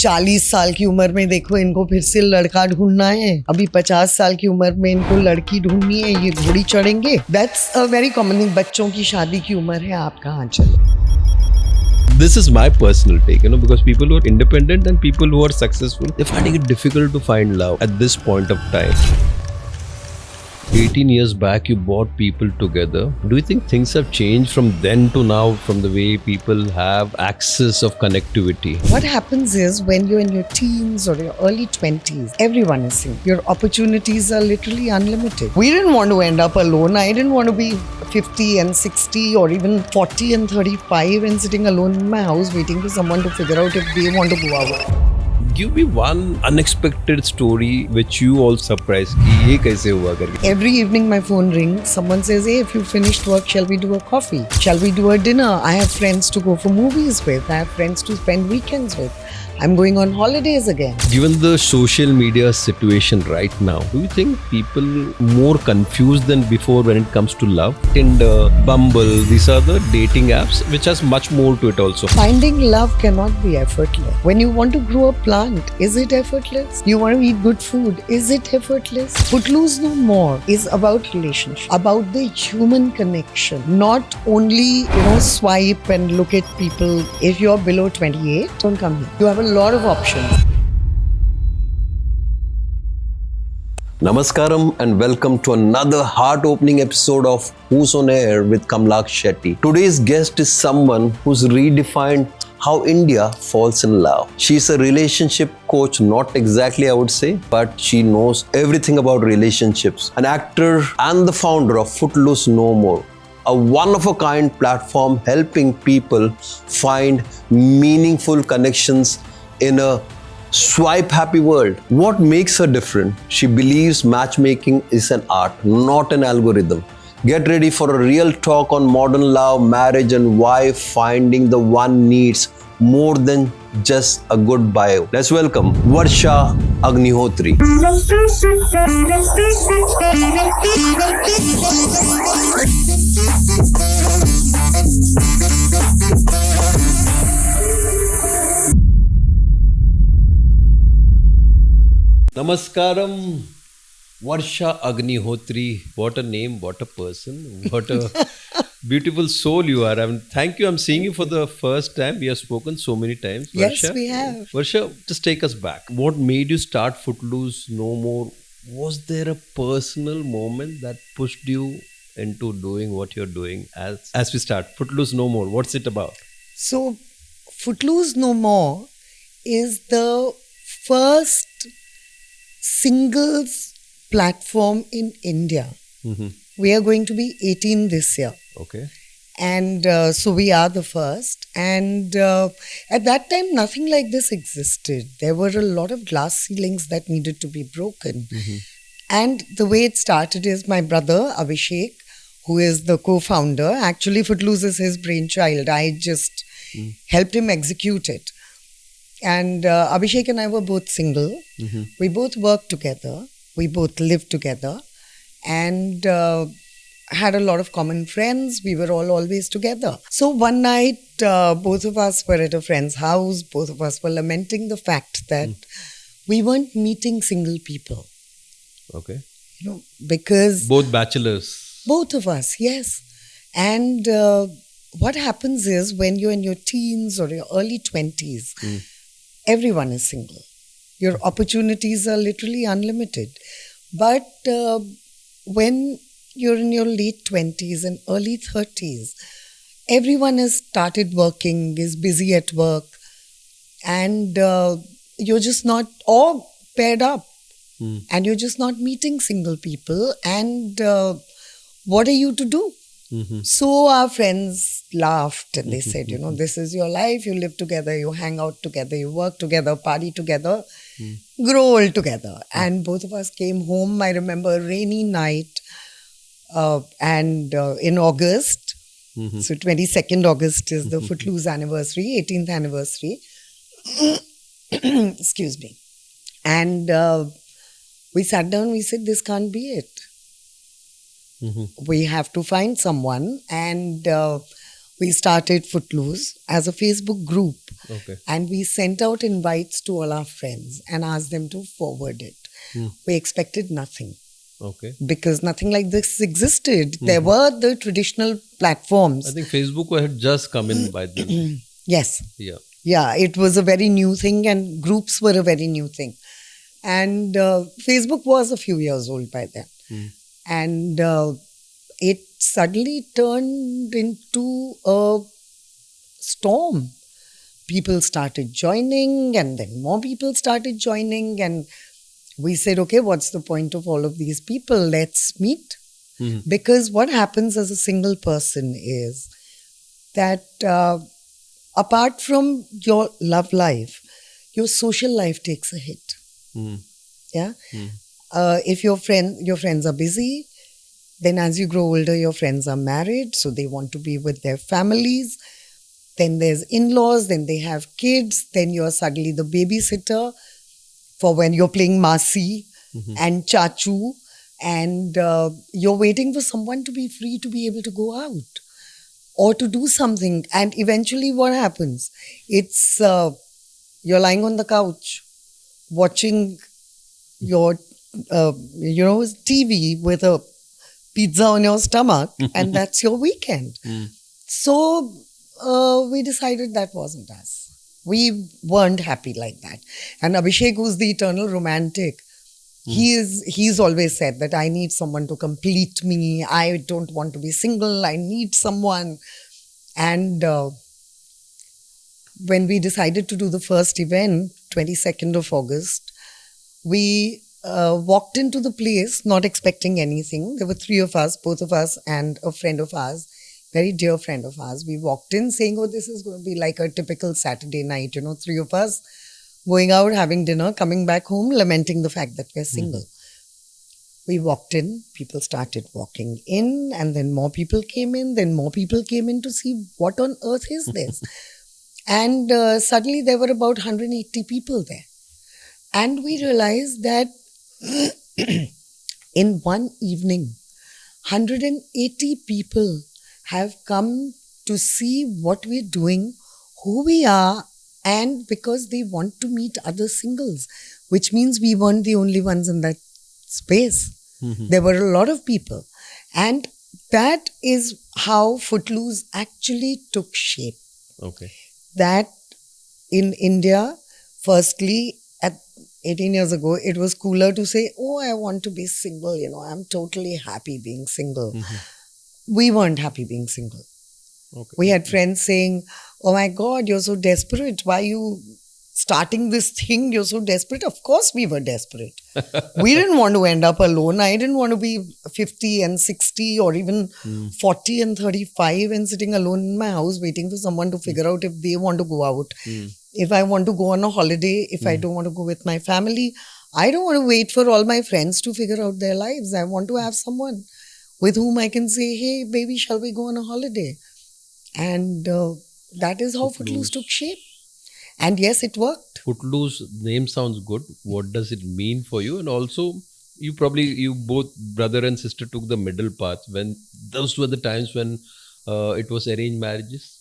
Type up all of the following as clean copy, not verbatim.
40 साल की उम्र में देखो इनको फिर से लड़का ढूंढना है, अभी 50 साल की उम्र में इनको लड़की ढूंढनी है, ये घोड़ी चढ़ेंगे। That's a very common thing. बच्चों की शादी की उम्र है, आप कहाँ चले? This is my personal take, because people who are independent and people who are successful, they're finding it difficult to find love at this point of time. 18 years back, you brought people together. Do you think things have changed from then to now, from the way people have access of connectivity? What happens is when you're in your teens or your early 20s, everyone is single. Your opportunities are literally unlimited. We didn't want to end up alone. I didn't want to be 50 and 60 or even 40 and 35 and sitting alone in my house waiting for someone to figure out if they want to go out. Give me one unexpected story which you all surprised कि ये कैसे हुआ करके. Every evening my phone rings. Someone says, hey, if you finished work, shall we do a coffee? Shall we do a dinner? I have friends to go for movies with. I have friends to spend weekends with. I'm going on holidays again. Given the social media situation right now, do you think people more confused than before when it comes to love? Tinder, Bumble, these are the dating apps which has much more to it also. Finding love cannot be effortless. When you want to grow a plant, is it effortless? You want to eat good food, is it effortless? Footloose No More is about relationship, about the human connection, not only, swipe and look at people. If you're below 28, don't come here. You have a lot of options. Namaskaram and welcome to another heart-opening episode of Who's on Air with Kamlak Shetty. Today's guest is someone who's redefined how India falls in love. She's a relationship coach, not exactly I would say, but she knows everything about relationships. An actor and the founder of Footloose No More, a one-of-a-kind platform helping people find meaningful connections in a swipe-happy world. What makes her different? She believes matchmaking is an art, not an algorithm. Get ready for a real talk on modern love, marriage, and why finding the one needs more than just a good bio. Let's welcome Varsha Agnihotri. Namaskaram, Varsha Agnihotri. What a name, what a person, what a beautiful soul you are. Thank you. I'm seeing you for the first time. We have spoken so many times. Yes, Varsha, we have. Varsha, just take us back. What made you start Footloose No More? Was there a personal moment that pushed you into doing what you're doing? As we start, Footloose No More, what's it about? So, Footloose No More is the first singles platform in India. Mm-hmm. We are going to be 18 this year. Okay. And so we are the first. And at that time, nothing like this existed. There were a lot of glass ceilings that needed to be broken. Mm-hmm. And the way it started is my brother, Abhishek, who is the co-founder. Actually, Footloose is his brainchild. I just helped him execute it. And Abhishek and I were both single. Mm-hmm. We both worked together. We both lived together. And had a lot of common friends. We were all always together. So one night, both of us were at a friend's house. Both of us were lamenting the fact that we weren't meeting single people. Okay. Because... Both bachelors. Both of us, yes. And what happens is when you're in your teens or your early 20s, everyone is single. Your opportunities are literally unlimited. But when you're in your late 20s and early 30s, everyone has started working, is busy at work, and you're just not all paired up. And you're just not meeting single people. And what are you to do? Mm-hmm. So our friends laughed and they said, this is your life. You live together, you hang out together, you work together, party together, grow old together. And both of us came home. I remember a rainy night and in August. So 22nd August is the Footloose anniversary, 18th anniversary. Excuse me. And we sat down, we said, this can't be it. We have to find someone. And we started Footloose as a Facebook group. Okay. And we sent out invites to all our friends and asked them to forward it. We expected nothing Okay. because nothing like this existed. There were the traditional platforms. I think Facebook had just come in by then. Yes. Yeah. Yeah, it was a very new thing and groups were a very new thing. And Facebook was a few years old by then. And it suddenly turned into a storm. People started joining and then more people started joining. And we said, okay, what's the point of all of these people? Let's meet. Because what happens as a single person is that apart from your love life, your social life takes a hit. Yeah. If your friends are busy, then as you grow older, your friends are married, so they want to be with their families. Then there's in-laws, then they have kids, then you're suddenly the babysitter for when you're playing Masi and Chachu, and you're waiting for someone to be free to be able to go out or to do something. And eventually what happens? It's you're lying on the couch watching your TV with a pizza on your stomach and that's your weekend. So we decided that wasn't us. We weren't happy like that. And Abhishek, who's the eternal romantic, he's always said that I need someone to complete me. I don't want to be single. I need someone. And when we decided to do the first event, 22nd of August, we walked into the place not expecting anything. There were three of us, both of us and a friend of ours, very dear friend of ours. We walked in saying, oh, this is going to be like a typical Saturday night, three of us going out, having dinner, coming back home, lamenting the fact that we're single. We walked in, people started walking in, and then more people came in, then more people came in to see what on earth is this. And suddenly there were about 180 people there. And we realized that in one evening, 180 people have come to see what we're doing, who we are, and because they want to meet other singles, which means we weren't the only ones in that space. There were a lot of people. And that is how Footloose actually took shape. Okay. That in India, firstly, at 18 years ago, it was cooler to say, oh, I want to be single, I'm totally happy being single. We weren't happy being single. Okay. We had friends saying, oh my God, you're so desperate. Why are you starting this thing? You're so desperate. Of course we were desperate. We didn't want to end up alone. I didn't want to be 50 and 60 or even 40 and 35 and sitting alone in my house waiting for someone to figure out if they want to go out. If I want to go on a holiday, if I don't want to go with my family, I don't want to wait for all my friends to figure out their lives. I want to have someone with whom I can say, hey, baby, shall we go on a holiday? And that is how Footloose took shape. And yes, it worked. Footloose name sounds good. What does it mean for you? And also, you both brother and sister took the middle path when those were the times when it was arranged marriages,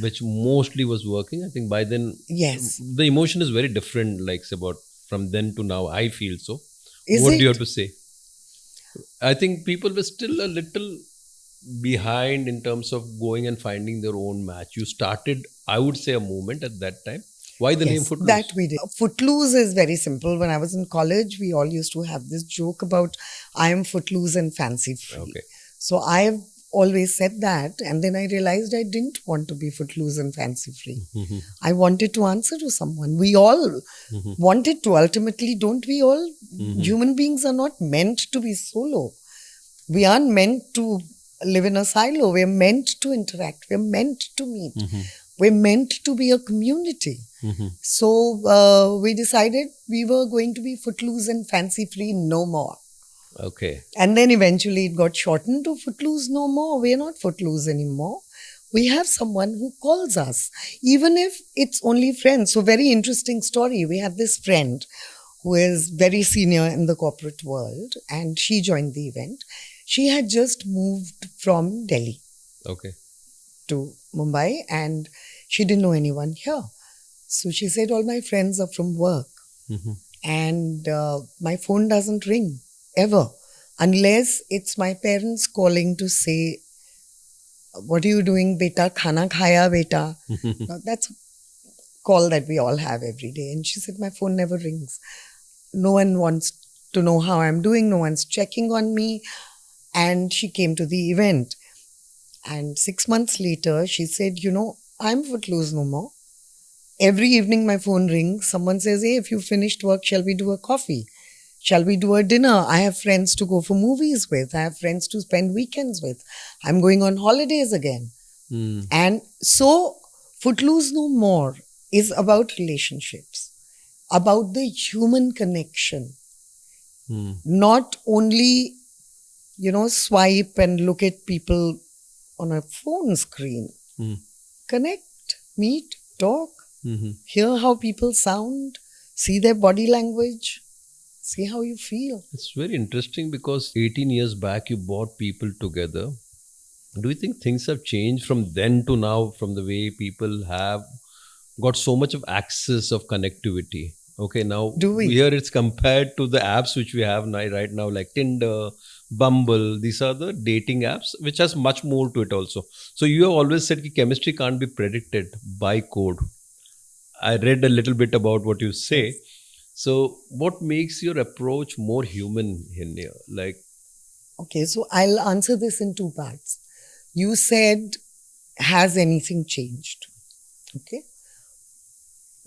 which mostly was working. I think by then, yes, the emotion is very different. Like about from then to now, I feel so. Is what it? do you have to say? I think people were still a little behind in terms of going and finding their own match. You started, I would say, a movement at that time. Why the name Footloose? That we did. Footloose is very simple. When I was in college, we all used to have this joke about I am footloose and fancy free. Okay. So I've always said that, and then I realized I didn't want to be footloose and fancy free. I wanted to answer to someone. We all wanted to. Ultimately, don't we all? Human beings are not meant to be solo. We aren't meant to live in a silo. We're meant to interact. We're meant to meet. We're meant to be a community. So we decided we were going to be footloose and fancy free no more. Okay. And then eventually it got shortened to Footloose no more. We're not footloose anymore. We have someone who calls us, even if it's only friends. So very interesting story. We have this friend who is very senior in the corporate world, and she joined the event. She had just moved from Delhi Okay. to Mumbai, and she didn't know anyone here. So she said, all my friends are from work, and my phone doesn't ring ever unless it's my parents calling to say, what are you doing, beta? Khana khaya, beta? Now, that's a call that we all have every day. And she said, my phone never rings. No one wants to know how I'm doing. No one's checking on me. And she came to the event. And 6 months later, she said, I'm Footloose no more. Every evening my phone rings. Someone says, hey, if you finished work, shall we do a coffee? Shall we do a dinner? I have friends to go for movies with. I have friends to spend weekends with. I'm going on holidays again. And so Footloose no more is about relationships, about the human connection. Not only, swipe and look at people on a phone screen. Connect, meet, talk, hear how people sound, see their body language, see how you feel. It's very interesting because 18 years back you brought people together. Do you think things have changed from then to now, from the way people have got so much of access of connectivity? Okay, now Do we? Here it's compared to the apps which we have now, right now, like Tinder, Bumble. These are the dating apps which has much more to it also. So you have always said that chemistry can't be predicted by code. I read a little bit about what you say. So what makes your approach more human in here? Like, Okay, so I'll answer this in two parts. You said, has anything changed? Okay.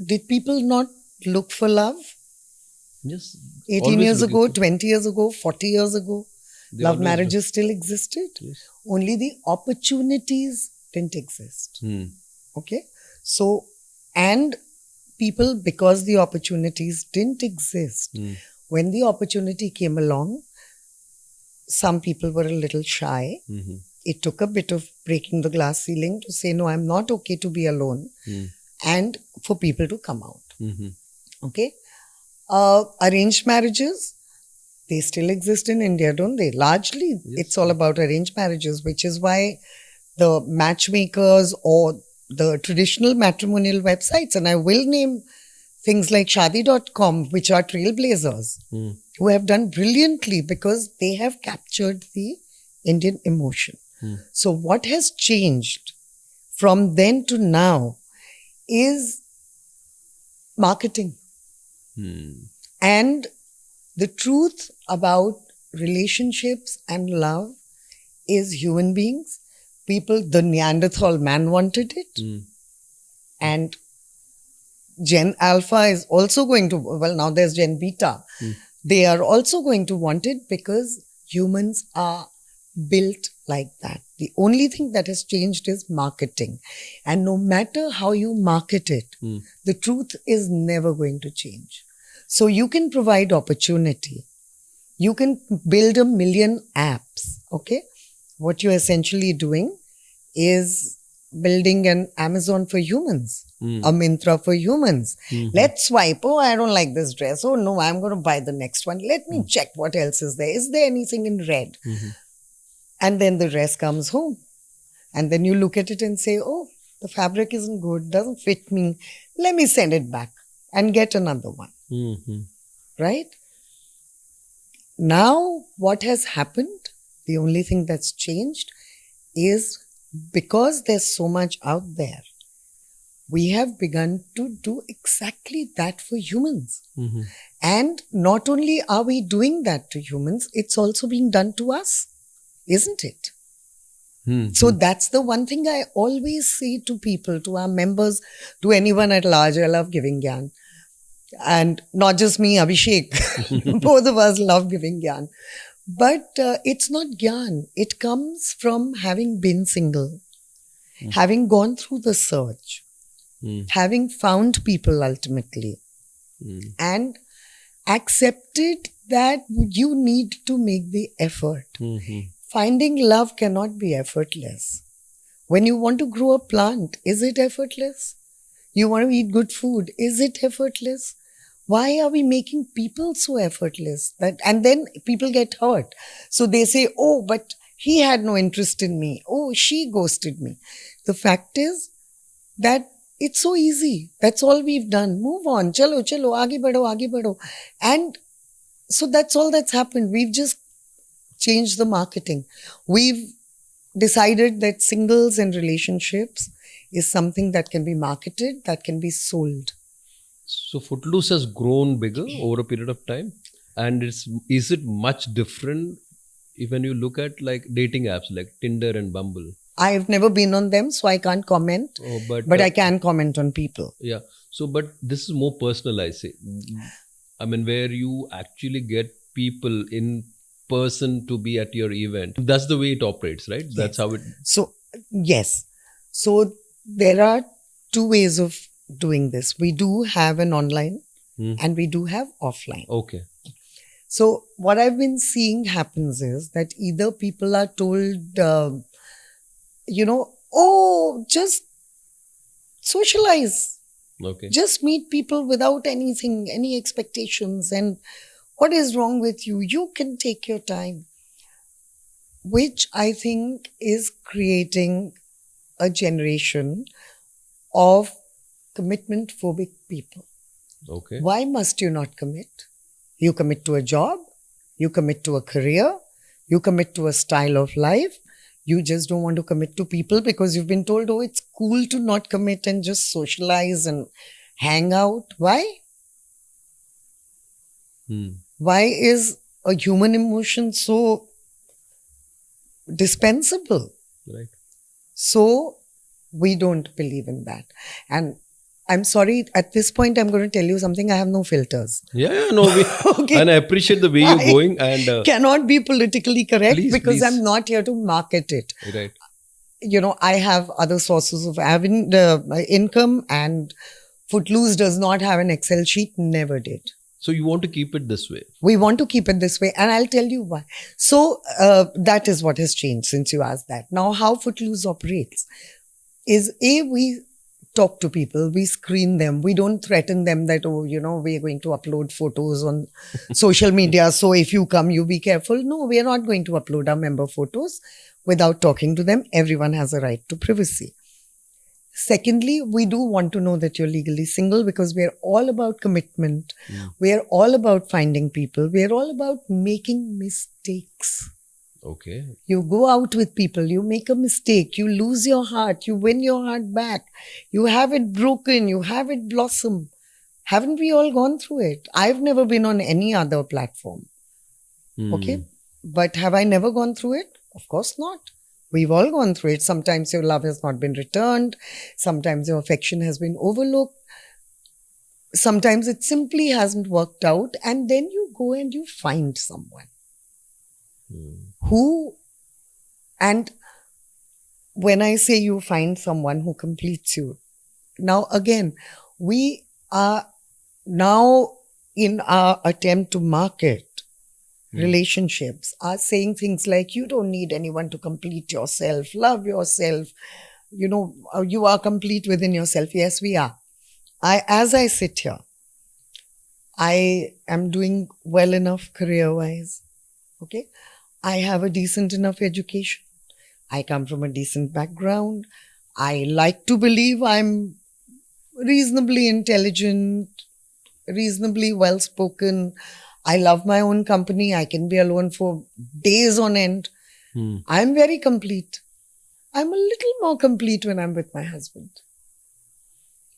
Did people not look for love? yes, 18 always years looking ago, for- 20 years ago, 40 years ago, They love always marriages still existed. Yes. Only the opportunities didn't exist. Okay. So, and people, because the opportunities didn't exist, when the opportunity came along, some people were a little shy. It took a bit of breaking the glass ceiling to say, no, I'm not okay to be alone, and for people to come out. Okay. Arranged marriages, they still exist in India, don't they? Largely, it's all about arranged marriages, which is why the matchmakers or the traditional matrimonial websites, and I will name things like Shadi.com, which are trailblazers, who have done brilliantly because they have captured the Indian emotion. So what has changed from then to now is marketing. And the truth about relationships and love is human beings. People, the Neanderthal man wanted it. And Gen Alpha is also going to, well, now there's Gen Beta. They are also going to want it because humans are built like that. The only thing that has changed is marketing. And no matter how you market it, the truth is never going to change. So you can provide opportunity. You can build 1 million apps. Okay. What you're essentially doing is building an Amazon for humans, a Myntra for humans. Let's swipe. Oh, I don't like this dress. Oh, no, I'm going to buy the next one. Let me check what else is there. Is there anything in red? And then the rest comes home. And then you look at it and say, oh, the fabric isn't good, doesn't fit me. Let me send it back and get another one. Right? Now, what has happened, the only thing that's changed is because there's so much out there, we have begun to do exactly that for humans. And not only are we doing that to humans, it's also being done to us, isn't it? So that's the one thing I always say to people, to our members, to anyone at large. I love giving gyan. And not just me, Abhishek. Both of us love giving gyan. But it's not gyan. It comes from having been single, having gone through the search, having found people ultimately, and accepted that you need to make the effort. Finding love cannot be effortless. When you want to grow a plant, is it effortless? You want to eat good food, is it effortless? Why are we making people so effortless? And then people get hurt. So they say, oh, but he had no interest in me. Oh, she ghosted me. The fact is that it's so easy. That's all we've done. Move on. Chalo, chalo, aage badho, aage badho. And so that's all that's happened. We've just changed the marketing. We've decided that singles and relationships is something that can be marketed, that can be sold. So Footloose has grown bigger over a period of time, and is it much different when you look at like dating apps like Tinder and Bumble? I've never been on them, so I can't comment. But I can comment on people. Yeah. So, but this is more personal, I say. I mean, where you actually get people in person to be at your event. That's the way it operates, right? That's how it. So, yes. So, there are two ways of doing this. We do have an online and we do have offline. Okay. So, what I've been seeing happens is that either people are told, oh, just socialize. Okay. Just meet people without anything, any expectations. And what is wrong with you? You can take your time. Which I think is creating a generation of commitment phobic people. Okay. Why must you not commit? You commit to a job, you commit to a career, you commit to a style of life. You just don't want to commit to people because you've been told, oh, it's cool to not commit and just socialize and hang out. Why? Why is a human emotion so dispensable? Right. So we don't believe in that. And I'm sorry, at this point, I'm going to tell you something. I have no filters. Yeah, no. Okay. And I appreciate the way you're going. And cannot be politically correct because please. I'm not here to market it. Right. I have other sources of income, and Footloose does not have an Excel sheet, never did. So you want to keep it this way? We want to keep it this way, and I'll tell you why. So that is what has changed since you asked that. Now, how Footloose operates is we talk to people, we screen them, we don't threaten them that, we're going to upload photos on social media, so if you come, you be careful. No, we are not going to upload our member photos without talking to them. Everyone has a right to privacy. Secondly, we do want to know that you're legally single because we're all about commitment. We're all about finding people. We're all about making mistakes. Okay. You go out with people, you make a mistake, you lose your heart, you win your heart back, you have it broken, you have it blossom. Haven't we all gone through it? I've never been on any other platform. Okay. But have I never gone through it? Of course not. We've all gone through it. Sometimes your love has not been returned. Sometimes your affection has been overlooked. Sometimes it simply hasn't worked out. And then you go and you find someone who, and when I say you find someone who completes you, now again, we are now in our attempt to market relationships are saying things like, you don't need anyone to complete yourself, love yourself, you are complete within yourself. Yes, we are. As I sit here, I am doing well enough career-wise. Okay. I have a decent enough education. I come from a decent background. I like to believe I'm reasonably intelligent, reasonably well-spoken. I love my own company. I can be alone for days on end. I'm very complete. I'm a little more complete when I'm with my husband.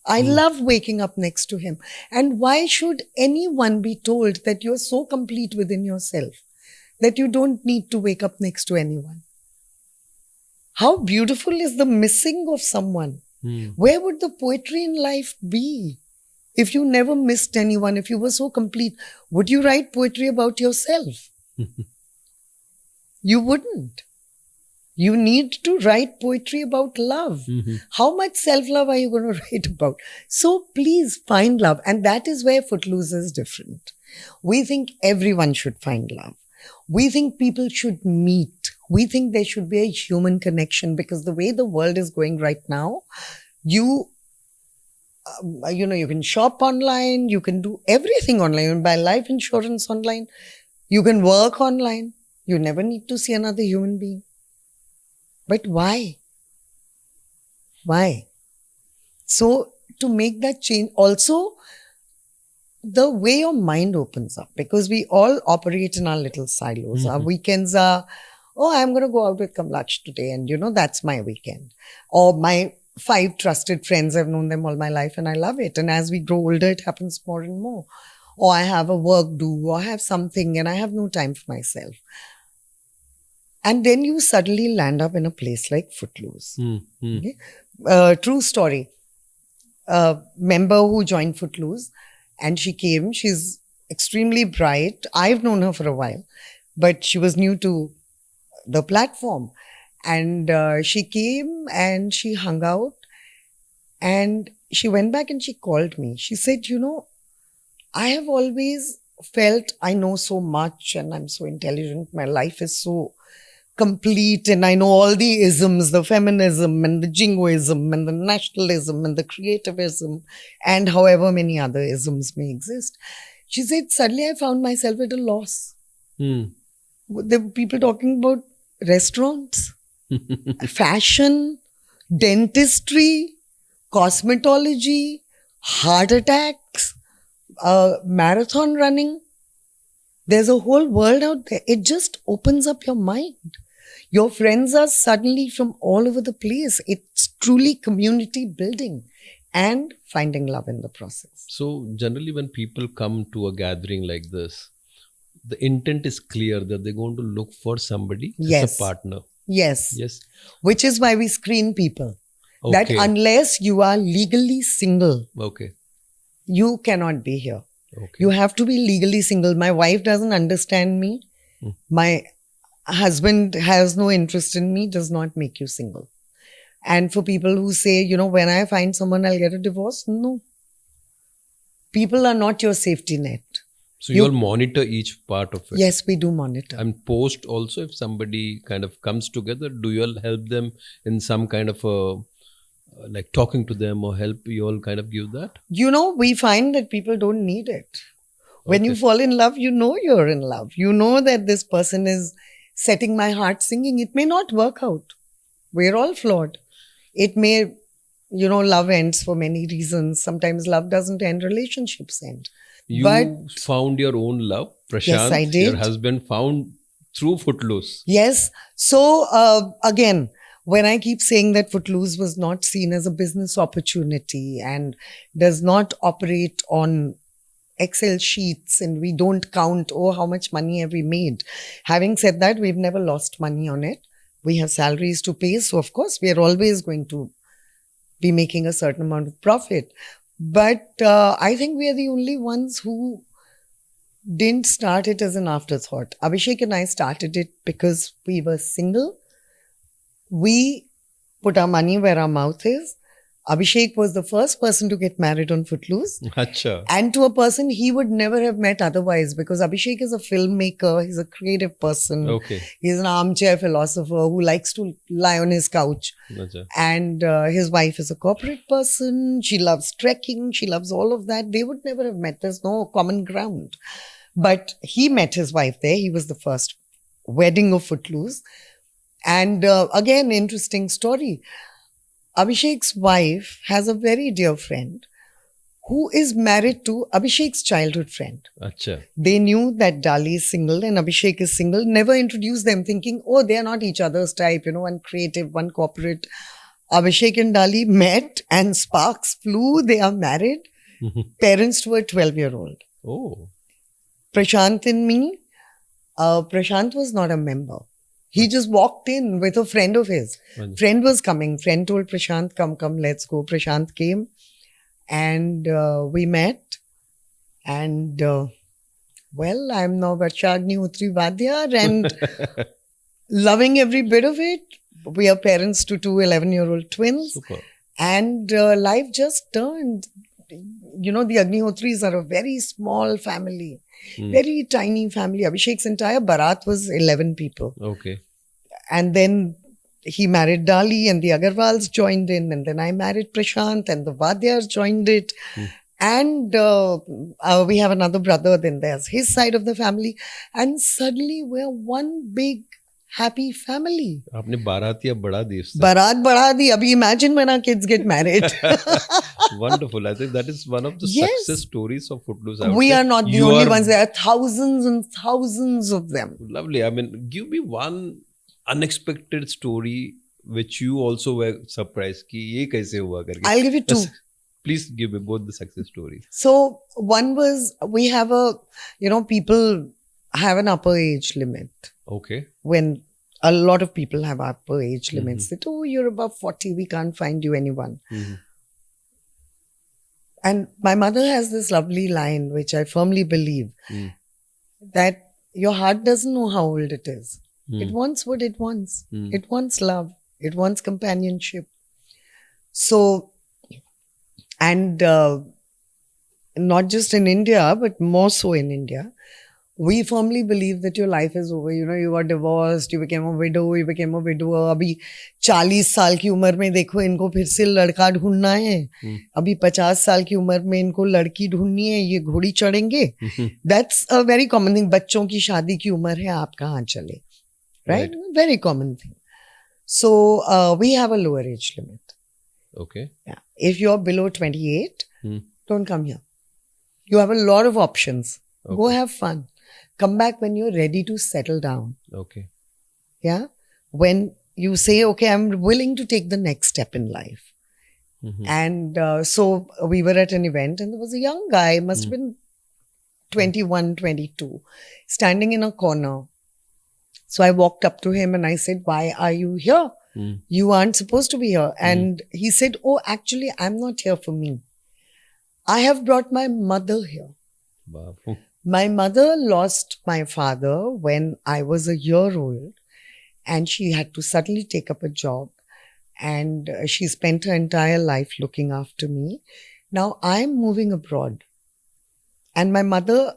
I love waking up next to him. And why should anyone be told that you're so complete within yourself that you don't need to wake up next to anyone? How beautiful is the missing of someone? Where would the poetry in life be? If you never missed anyone, if you were so complete, would you write poetry about yourself? You wouldn't. You need to write poetry about love. How much self-love are you going to write about? So please find love. And that is where Footloose is different. We think everyone should find love. We think people should meet. We think there should be a human connection because the way the world is going right now, you can shop online, you can do everything online, you can buy life insurance online, you can work online. You never need to see another human being. But why? Why? So to make that change, also the way your mind opens up, because we all operate in our little silos. Our weekends are, oh, I'm going to go out with Kamlaksh today, and that's my weekend. Or my 5 trusted friends, I've known them all my life and I love it. And as we grow older, it happens more and more. Or I have a work do, or I have something and I have no time for myself. And then you suddenly land up in a place like Footloose. Okay? True story. A member who joined Footloose, and she came. She's extremely bright. I've known her for a while, but she was new to the platform. And she came and she hung out, and she went back and she called me. She said, I have always felt I know so much and I'm so intelligent. My life is so complete and I know all the isms, the feminism and the jingoism and the nationalism and the creativism and however many other isms may exist. She said, suddenly I found myself at a loss. There were people talking about restaurants, fashion, dentistry, cosmetology, heart attacks, marathon running. There's a whole world out there. It just opens up your mind. Your friends are suddenly from all over the place. It's truly community building and finding love in the process. So generally when people come to a gathering like this, the intent is clear that they're going to look for somebody as a partner. Yes. Yes. Which is why we screen people. That unless you are legally single, you cannot be here. You have to be legally single. My wife doesn't understand me. My husband has no interest in me, does not make you single. And for people who say, when I find someone, I'll get a divorce. No. People are not your safety net. So you all monitor each part of it? Yes, we do monitor. And post also, if somebody kind of comes together, do you all help them in some kind of a, like talking to them or help you all kind of give that? We find that people don't need it. When you fall in love, you're in love. You know that this person is setting my heart singing. It may not work out. We're all flawed. It may, love ends for many reasons. Sometimes love doesn't end, relationships end. You found your own love, Prashant. Yes, I did. Your husband found through Footloose. Yes. So, again, when I keep saying that Footloose was not seen as a business opportunity and does not operate on Excel sheets and we don't count, how much money have we made? Having said that, we've never lost money on it. We have salaries to pay. So, of course, we are always going to be making a certain amount of profit. But I think we are the only ones who didn't start it as an afterthought. Abhishek and I started it because we were single. We put our money where our mouth is. Abhishek was the first person to get married on Footloose. Achha. And to a person he would never have met otherwise, because Abhishek is a filmmaker, he's a creative person. He's an armchair philosopher who likes to lie on his couch. Achha. And his wife is a corporate person. She loves trekking. She loves all of that. They would never have met. There's no common ground. But he met his wife there. He was the first wedding of Footloose. And again, interesting story. Abhishek's wife has a very dear friend who is married to Abhishek's childhood friend. Achha. They knew that Dali is single and Abhishek is single, never introduced them, thinking, they are not each other's type, one creative, one corporate. Abhishek and Dali met and sparks flew. They are married. Parents to a 12-year-old. Oh. Prashant and me, Prashant was not a member. He just walked in with a friend of his. Friend was coming. Friend told Prashant, come, let's go. Prashant came and we met. And I'm now Varsha Agnihotri Vadyar and loving every bit of it. We are parents to 2 11-year-old twins. Super. And life just turned. The Agnihotris are a very small family. Very tiny family. Abhishek's entire Bharat was 11 people. And then he married Dali and the Agarwals joined in. And then I married Prashant and the Vadyars joined it. And we have another brother. Then there's his side of the family. And suddenly we're one big happy family. आपने बारात या बढ़ा दी उससे. Barat बढ़ा दी. अभी imagine when our kids get married. Wonderful. I think that is one of the Yes. success stories of Footloose. I would We say. are not the You only are ones. There are thousands and thousands of them. Lovely. I mean, give me one unexpected story which you also were surprised कि ये कैसे हुआ करके. I'll give you two. Please give me both the success stories. So one was, we have people have an upper age limit. Okay. When a lot of people have upper age limits. That, oh, you're above 40, we can't find you anyone. And my mother has this lovely line, which I firmly believe, that your heart doesn't know how old it is. It wants what it wants. It wants love. It wants companionship. So, and not just in India, but more so in India, we firmly believe that your life is over. You got divorced, you became a widow, you became a widower. अभी 40 साल की उम्र में देखो इनको फिर से लड़का ढूंढना है. अभी 50 साल की उम्र में इनको लड़की ढूंढनी है, ये घोड़ी चढ़ेंगे. That's a very common thing. बच्चों की शादी की उम्र है, आप कहाँ चले? Right? Very common thing. So we have a lower age limit. Okay. Yeah. If you're below 28, don't come here. You have a lot of options. Okay. Go have fun. Come back when you're ready to settle down. Okay. Yeah. When you say, okay, I'm willing to take the next step in life. And so we were at an event and there was a young guy, must have been 21, 22, standing in a corner. So I walked up to him and I said, why are you here? You aren't supposed to be here. And he said, oh, actually, I'm not here for me. I have brought my mother here. Wow. My mother lost my father when I was a year old, and she had to suddenly take up a job, and she spent her entire life looking after me. Now I'm moving abroad, and my mother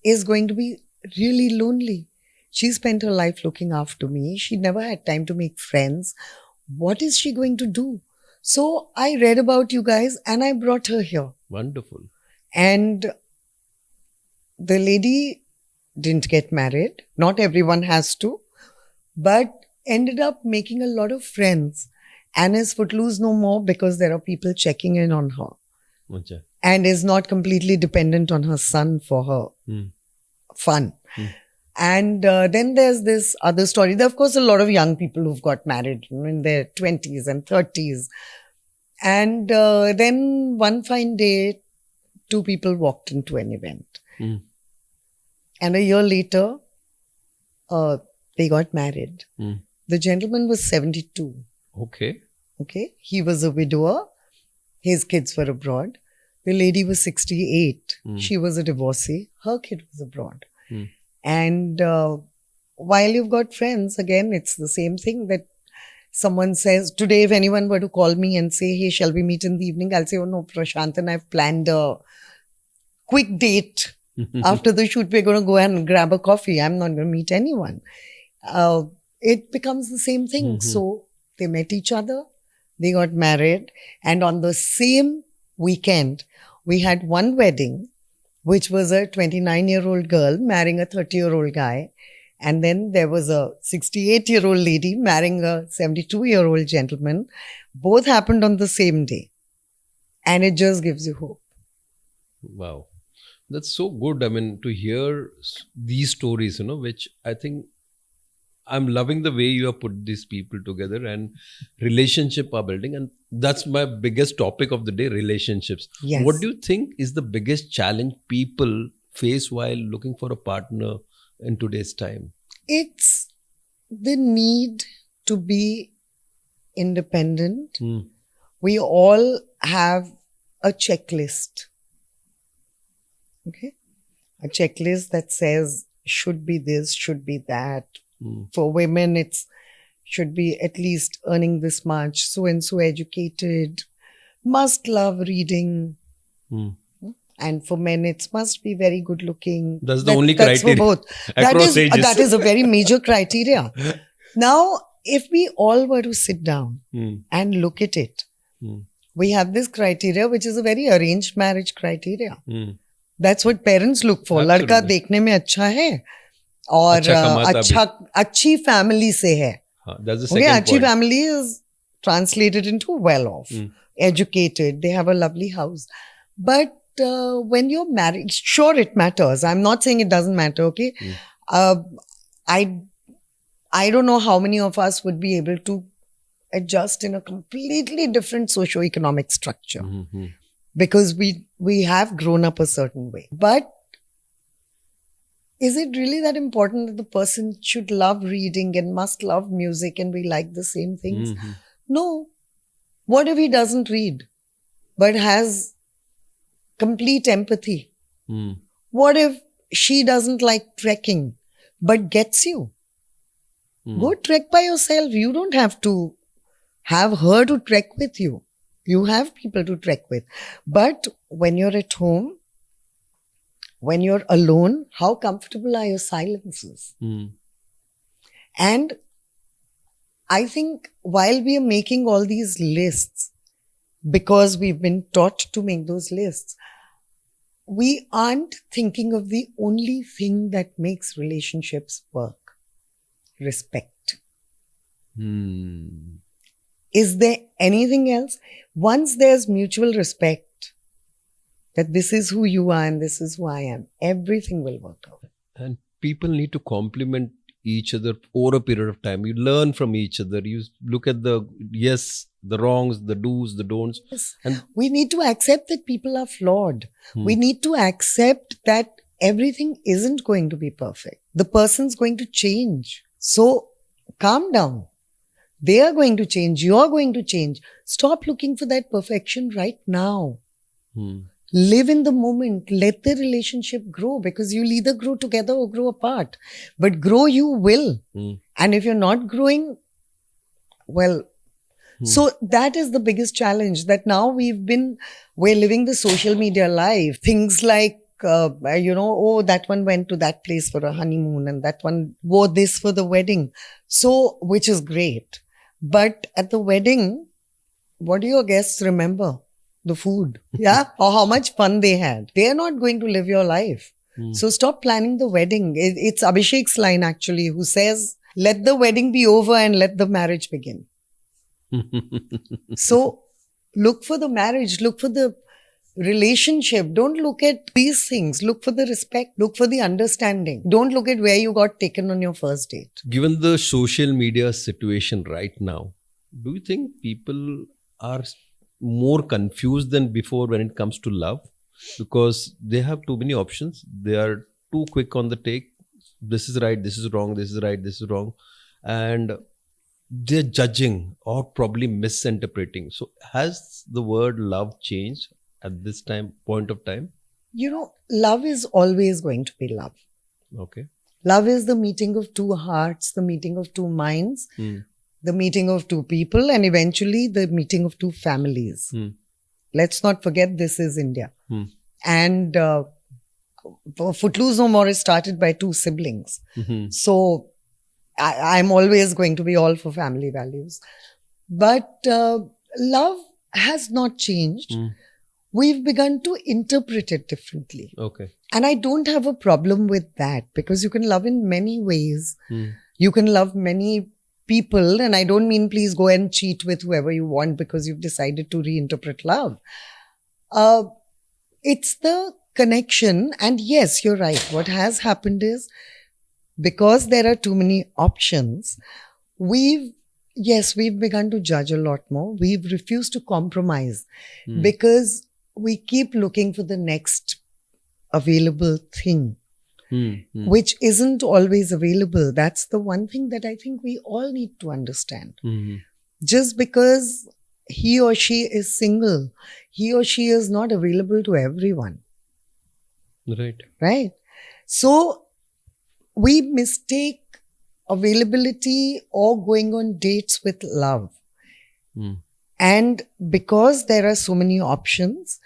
is going to be really lonely. She spent her life looking after me. She never had time to make friends. What is she going to do? So I read about you guys and I brought her here. Wonderful. And the lady didn't get married. Not everyone has to. But ended up making a lot of friends. And is footloose no more because there are people checking in on her. Achha. And is not completely dependent on her son for her fun. And then there's this other story. There are, of course, a lot of young people who've got married in their 20s and 30s. And then one fine day, two people walked into an event. And a year later, they got married. The gentleman was 72. Okay. Okay. He was a widower. His kids were abroad. The lady was 68. She was a divorcee. Her kid was abroad. And while you've got friends, again, it's the same thing that someone says, today, if anyone were to call me and say, hey, shall we meet in the evening? I'll say, oh no, Prashant and I've planned a quick date. After the shoot, we're going to go and grab a coffee. I'm not going to meet anyone. It becomes the same thing. So they met each other. They got married. And on the same weekend, we had one wedding, which was a 29-year-old girl marrying a 30-year-old guy. And then there was a 68-year-old lady marrying a 72-year-old gentleman. Both happened on the same day. And it just gives you hope. Wow. That's so good. I mean, to hear these stories, which I think I'm loving the way you have put these people together and relationship are building. And that's my biggest topic of the day, relationships. Yes. What do you think is the biggest challenge people face while looking for a partner in today's time? It's the need to be independent. We all have a checklist. Okay? A checklist that says should be this, should be that. For women, it's should be at least earning this much, so and so educated, must love reading. And for men, it must be very good looking. That's the only criteria. For both. That is a very major criteria. Now, if we all were to sit down and look at it, we have this criteria, which is a very arranged marriage criteria. That's what parents look for. Ladka dekhne mein acha hai. और अच्छा कमाता भी. अच्छी family से है. That's the Okay, second अच्छी point. family is translated into well off, educated, they have a lovely house. But when you're married, sure it matters. I'm not saying it doesn't matter, okay? I don't know how many of us would be able to adjust in a completely different socio-economic structure because we have grown up a certain way. But is it really that important that the person should love reading and must love music and we like the same things? No. What if he doesn't read but has complete empathy? What if she doesn't like trekking but gets you? Go trek by yourself. You don't have to have her to trek with you. You have people to trek with. But when you're at home, when you're alone, how comfortable are your silences? And I think while we are making all these lists, because we've been taught to make those lists, we aren't thinking of the only thing that makes relationships work. Respect. Is there anything else? Once there's mutual respect, that this is who you are and this is who I am, everything will work out. And people need to compliment each other over a period of time. You learn from each other. You look at the the wrongs, the do's, the don'ts. Yes. And we need to accept that people are flawed. We need to accept that everything isn't going to be perfect. The person's going to change. So calm down. They are going to change. You're going to change. Stop looking for that perfection right now. Live in the moment. Let the relationship grow, because you'll either grow together or grow apart. But grow you will. And if you're not growing, well, so that is the biggest challenge, that now we're living the social media life. Things like, oh, that one went to that place for a honeymoon and that one wore this for the wedding. So, which is great. But at the wedding, what do your guests remember? The food, yeah? Or how much fun they had. They are not going to live your life. So stop planning the wedding. It's Abhishek's line actually, who says, let the wedding be over and let the marriage begin. So look for the marriage, look for the relationship. Don't look at these things. Look for the respect, look for the understanding. Don't look at where you got taken on your first date. Given the social media situation right now, do you think people are more confused than before when it comes to love? Because they have too many options. They are too quick on the take. This is right, this is wrong, this is right, this is wrong. And they're judging or probably misinterpreting. So has the word love changed at this point of time? Love is always going to be love. Okay. Love is the meeting of two hearts, the meeting of two minds, the meeting of two people, and eventually the meeting of two families. Let's not forget, this is India. And Footloose No More is started by two siblings. So I'm always going to be all for family values. But love has not changed. We've begun to interpret it differently. Okay. And I don't have a problem with that, because you can love in many ways. You can love many people, and I don't mean please go and cheat with whoever you want because you've decided to reinterpret love. It's the connection. And yes, you're right. What has happened is, because there are too many options, we've begun to judge a lot more. We've refused to compromise because we keep looking for the next available thing, which isn't always available. That's the one thing that I think we all need to understand. Just because he or she is single, he or she is not available to everyone. Right? So we mistake availability or going on dates with love. And because there are so many options,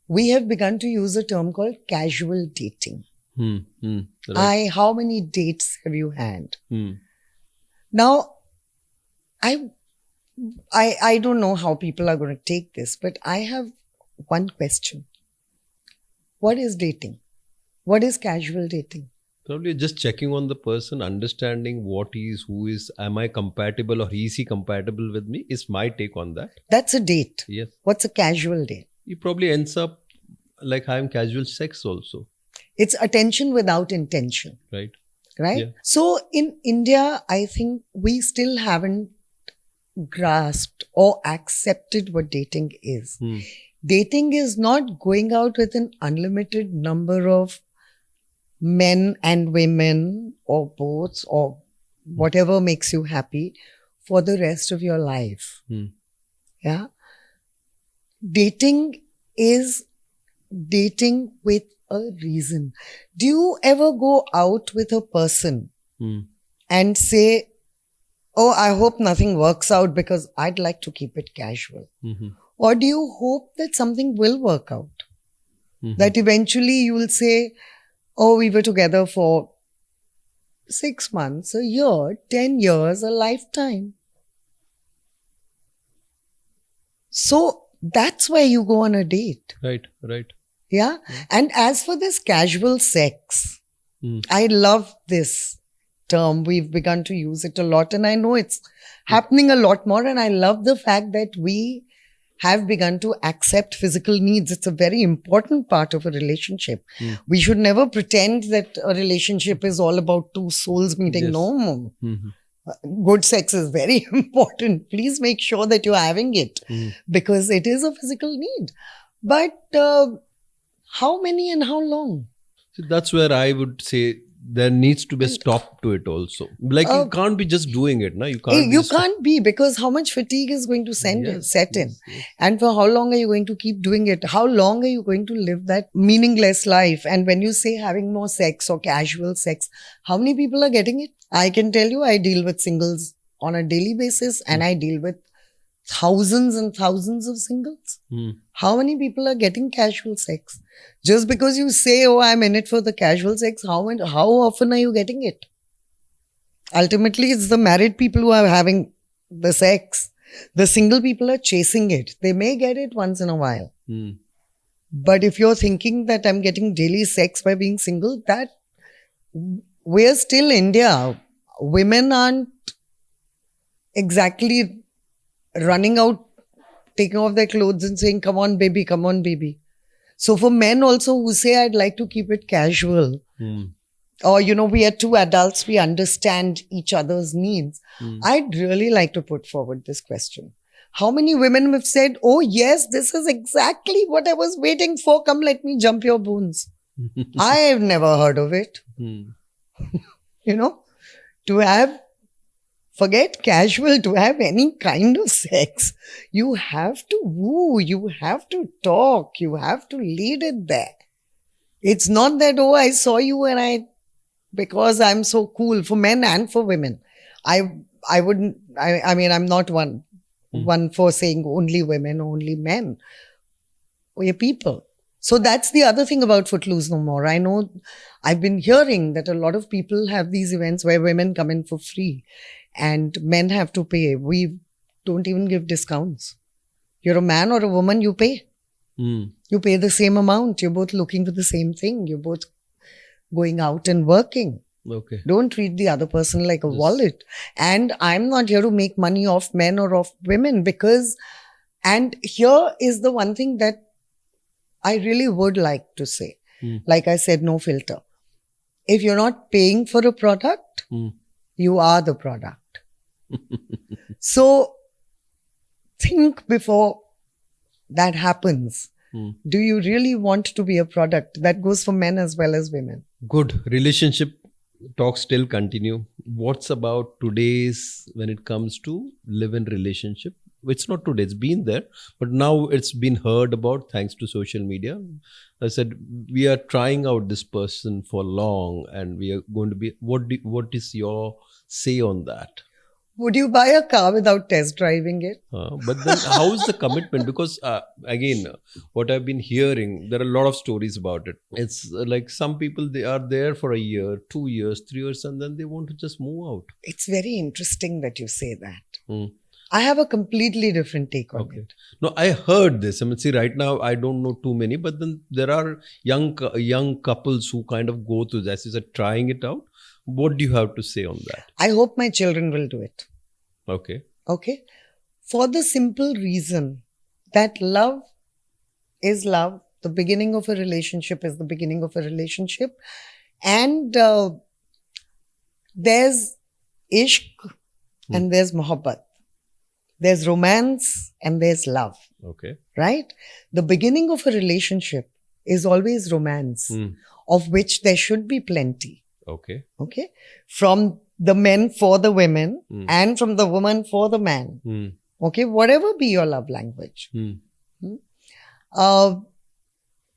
we have begun to use a term called casual dating. Right. How many dates have you had? Now, I don't know how people are going to take this, but I have one question. What is dating? What is casual dating? Probably just checking on the person, understanding what he is, who is, am I compatible or is he compatible with me, is my take on that. That's a date. Yes. What's a casual date? He probably ends up like having casual sex also, It's attention without intention, right? right? Yeah. So in India, I think we still haven't grasped or accepted what dating is. Dating is not going out with an unlimited number of men and women or both or whatever makes you happy for the rest of your life. Yeah. Dating is dating with a reason. Do you ever go out with a person and say, oh, I hope nothing works out because I'd like to keep it casual? Or do you hope that something will work out? That eventually you will say, oh, we were together for 6 months, a year, 10 years, a lifetime. So that's why you go on a date. Right. Yeah. And as for this casual sex, I love this term. We've begun to use it a lot, and I know it's happening a lot more. And I love the fact that we have begun to accept physical needs. It's a very important part of a relationship. We should never pretend that a relationship is all about two souls meeting. Yes. No. Good sex is very important. Please make sure that you're having it because it is a physical need. But how many and how long? So that's where I would say there needs to be a stop to it also. Like you can't be just doing it, no? You can't be, because how much fatigue is going to set in? Yes. And for how long are you going to keep doing it? How long are you going to live that meaningless life? And when you say having more sex or casual sex, how many people are getting it? I can tell you, I deal with singles on a daily basis and I deal with thousands and thousands of singles. How many people are getting casual sex? Just because you say, oh, I'm in it for the casual sex, how often are you getting it? Ultimately, it's the married people who are having the sex. The single people are chasing it. They may get it once in a while. But if you're thinking that I'm getting daily sex by being single, that we're still India. Women aren't exactly running out, taking off their clothes and saying, come on, baby, come on, baby. So for men also who say, I'd like to keep it casual, or, we are two adults, we understand each other's needs. I'd really like to put forward this question. How many women have said, oh yes, this is exactly what I was waiting for. Come, let me jump your bones. I have never heard of it. To have, forget casual, to have any kind of sex, you have to woo, you have to talk, you have to lead it there. It's not that, oh, I saw you and because I'm so cool, for men and for women. I'm not one for saying only women, only men. We're people. So that's the other thing about Footloose No More. I know I've been hearing that a lot of people have these events where women come in for free and men have to pay. We don't even give discounts. You're a man or a woman, you pay. You pay the same amount. You're both looking for the same thing. You're both going out and working. Okay. Don't treat the other person like a wallet. And I'm not here to make money off men or off women and here is the one thing that I really would like to say. Like I said, no filter. If you're not paying for a product, you are the product. So think before that happens. Do you really want to be a product? That goes for men as well as women. Good. Relationship talks still continue. What's about today's, when it comes to live-in relationship? It's not today, it's been there, but now it's been heard about thanks to social media. I said, we are trying out this person for long and we are going to be, what is your say on that? Would you buy a car without test driving it? But then how is the commitment? Because again, what I've been hearing, there are a lot of stories about it. It's like some people, they are there for a year, 2 years, 3 years, and then they want to just move out. It's very interesting that you say that. I have a completely different take on Okay. it. No, I heard this. I mean, see, right now I don't know too many, but then there are young couples who kind of go through this. Is it trying it out? What do you have to say on that? I hope my children will do it. Okay. Okay? For the simple reason that love is love. The beginning of a relationship is the beginning of a relationship. And there's ishq and there's mohabbat. There's romance and there's love, Okay. right? The beginning of a relationship is always romance, of which there should be plenty. Okay. Okay? From the men for the women and from the woman for the man. Okay? Whatever be your love language.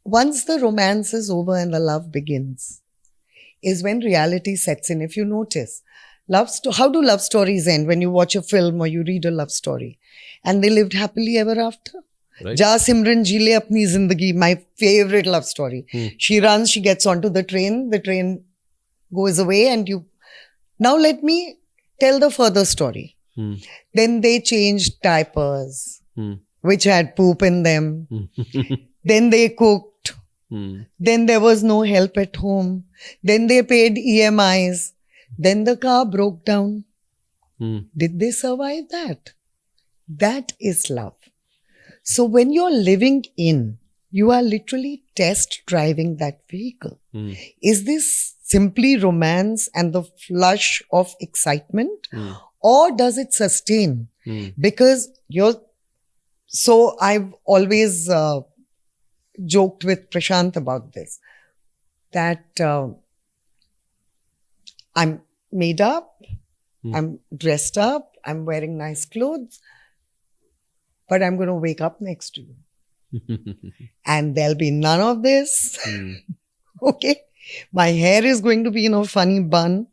Once the romance is over and the love begins, is when reality sets in. If you notice, how do love stories end when you watch a film or you read a love story? And they lived happily ever after. Right. Ja Simran Ji Le Apni Zindagi, my favorite love story. She runs, she gets onto the train goes away, and now let me tell the further story. Then they changed diapers, which had poop in them. Then they cooked. Then there was no help at home. Then they paid EMIs. Then the car broke down. Did they survive that? That is love. So when you're living in, you are literally test driving that vehicle. Is this simply romance and the flush of excitement? Or does it sustain? Because so I've always joked with Prashant about this, that I'm made up, I'm dressed up, I'm wearing nice clothes, but I'm going to wake up next to you. And there'll be none of this. Okay? My hair is going to be in a funny bun.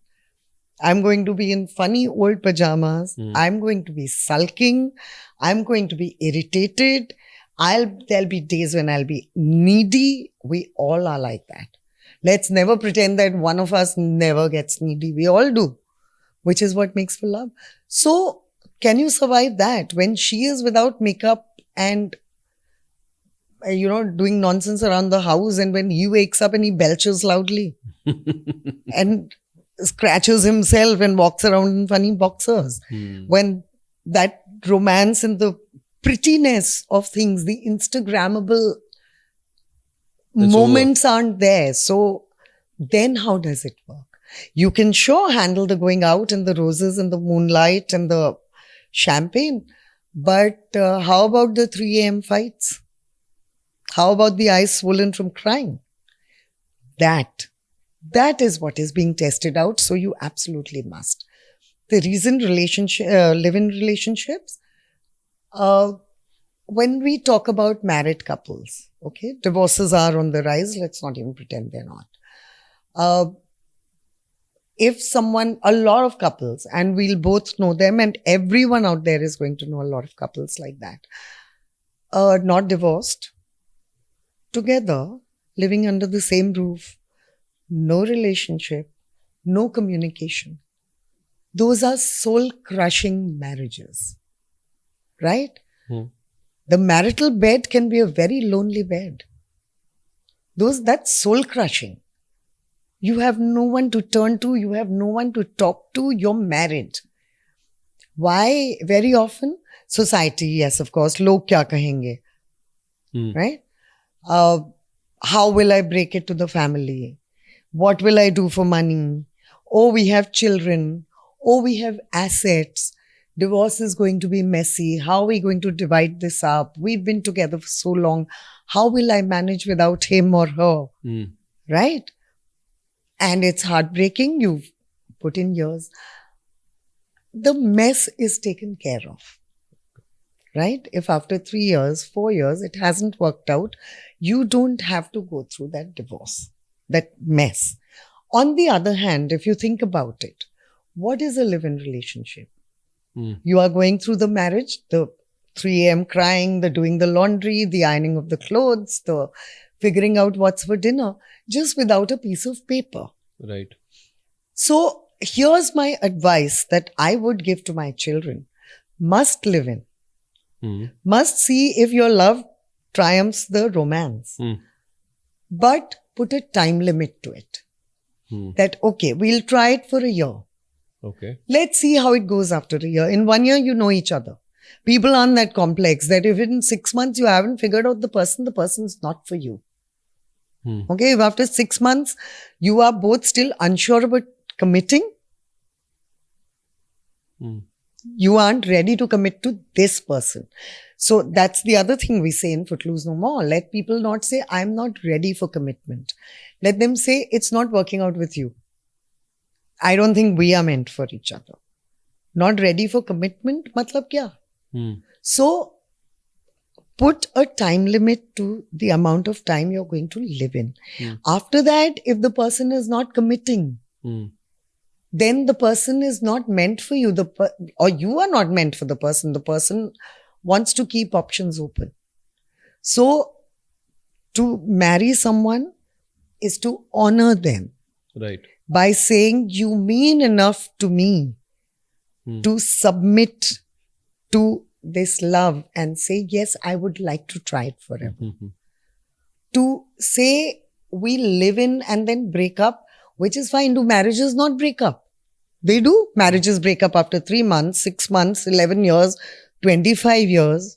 I'm going to be in funny old pajamas. I'm going to be sulking. I'm going to be irritated. There'll be days when I'll be needy. We all are like that. Let's never pretend that one of us never gets needy. We all do, which is what makes for love. So, can you survive that when she is without makeup and, doing nonsense around the house, and when he wakes up and he belches loudly and scratches himself and walks around in funny boxers? When that romance and the prettiness of things, the Instagrammable moments aren't there. So then how does it work? You can sure handle the going out and the roses and the moonlight and the champagne, but how about the 3 a.m. fights? How about the eyes swollen from crying? That is what is being tested out. So you absolutely must. The reason live-in relationships, when we talk about married couples, okay, divorces are on the rise. Let's not even pretend they're not. A lot of couples, and we'll both know them, and everyone out there is going to know a lot of couples like that, not divorced, together, living under the same roof, no relationship, no communication. Those are soul-crushing marriages, right? The marital bed can be a very lonely bed. That's soul-crushing. You have no one to turn to. You have no one to talk to. You're married. Why? Very often, society, yes, of course, log kya kahenge, right? How will I break it to the family? What will I do for money? Oh, we have children. Oh, we have assets. Divorce is going to be messy. How are we going to divide this up? We've been together for so long. How will I manage without him or her? Right? And it's heartbreaking. You've put in years. The mess is taken care of. Right? If after 3 years, 4 years, it hasn't worked out, you don't have to go through that divorce, that mess. On the other hand, if you think about it, what is a live-in relationship? You are going through the marriage, the 3 a.m. crying, the doing the laundry, the ironing of the clothes, the figuring out what's for dinner, just without a piece of paper. Right. So here's my advice that I would give to my children. must live in, Hmm. must see if your love triumphs the romance, Hmm. but put a time limit to it. Hmm. That, okay, we'll try it for a year. Okay. Let's see how it goes after a year. In 1 year, you know each other. People aren't that complex that if in 6 months you haven't figured out the person's not for you. Hmm. Okay, if after 6 months you are both still unsure about committing, Hmm. you aren't ready to commit to this person. So that's the other thing we say in Footloose No More. Let people not say, I'm not ready for commitment. Let them say, it's not working out with you. I don't think we are meant for each other. Not ready for commitment, matlab kya? Hmm. So put a time limit to the amount of time you're going to live in. After that, if the person is not committing, Hmm. then the person is not meant for you. Or you are not meant for the person. The person wants to keep options open. So to marry someone is to honor them Right. by saying, you mean enough to me to submit to this love and say, yes, I would like to try it forever. Hmm. To say we live in and then break up, which is fine. Do marriages not break up? They do. Marriages break up after 3 months, 6 months, 11 years, 25 years.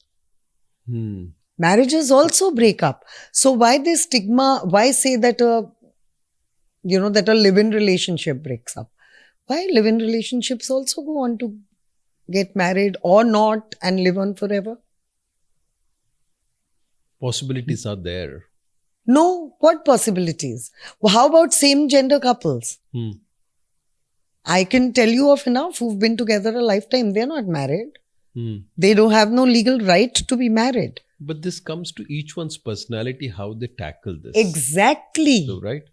Hmm. Marriages also break up. So why this stigma? Why say that that a live-in relationship breaks up? Why live-in relationships also go on to get married or not and live on forever? Possibilities are there. No, what possibilities? Well, how about same-gender couples? Hmm. I can tell you of enough who've been together a lifetime. They're not married. Hmm. They don't have no legal right to be married. But this comes to each one's personality, how they tackle this. Exactly. So, right?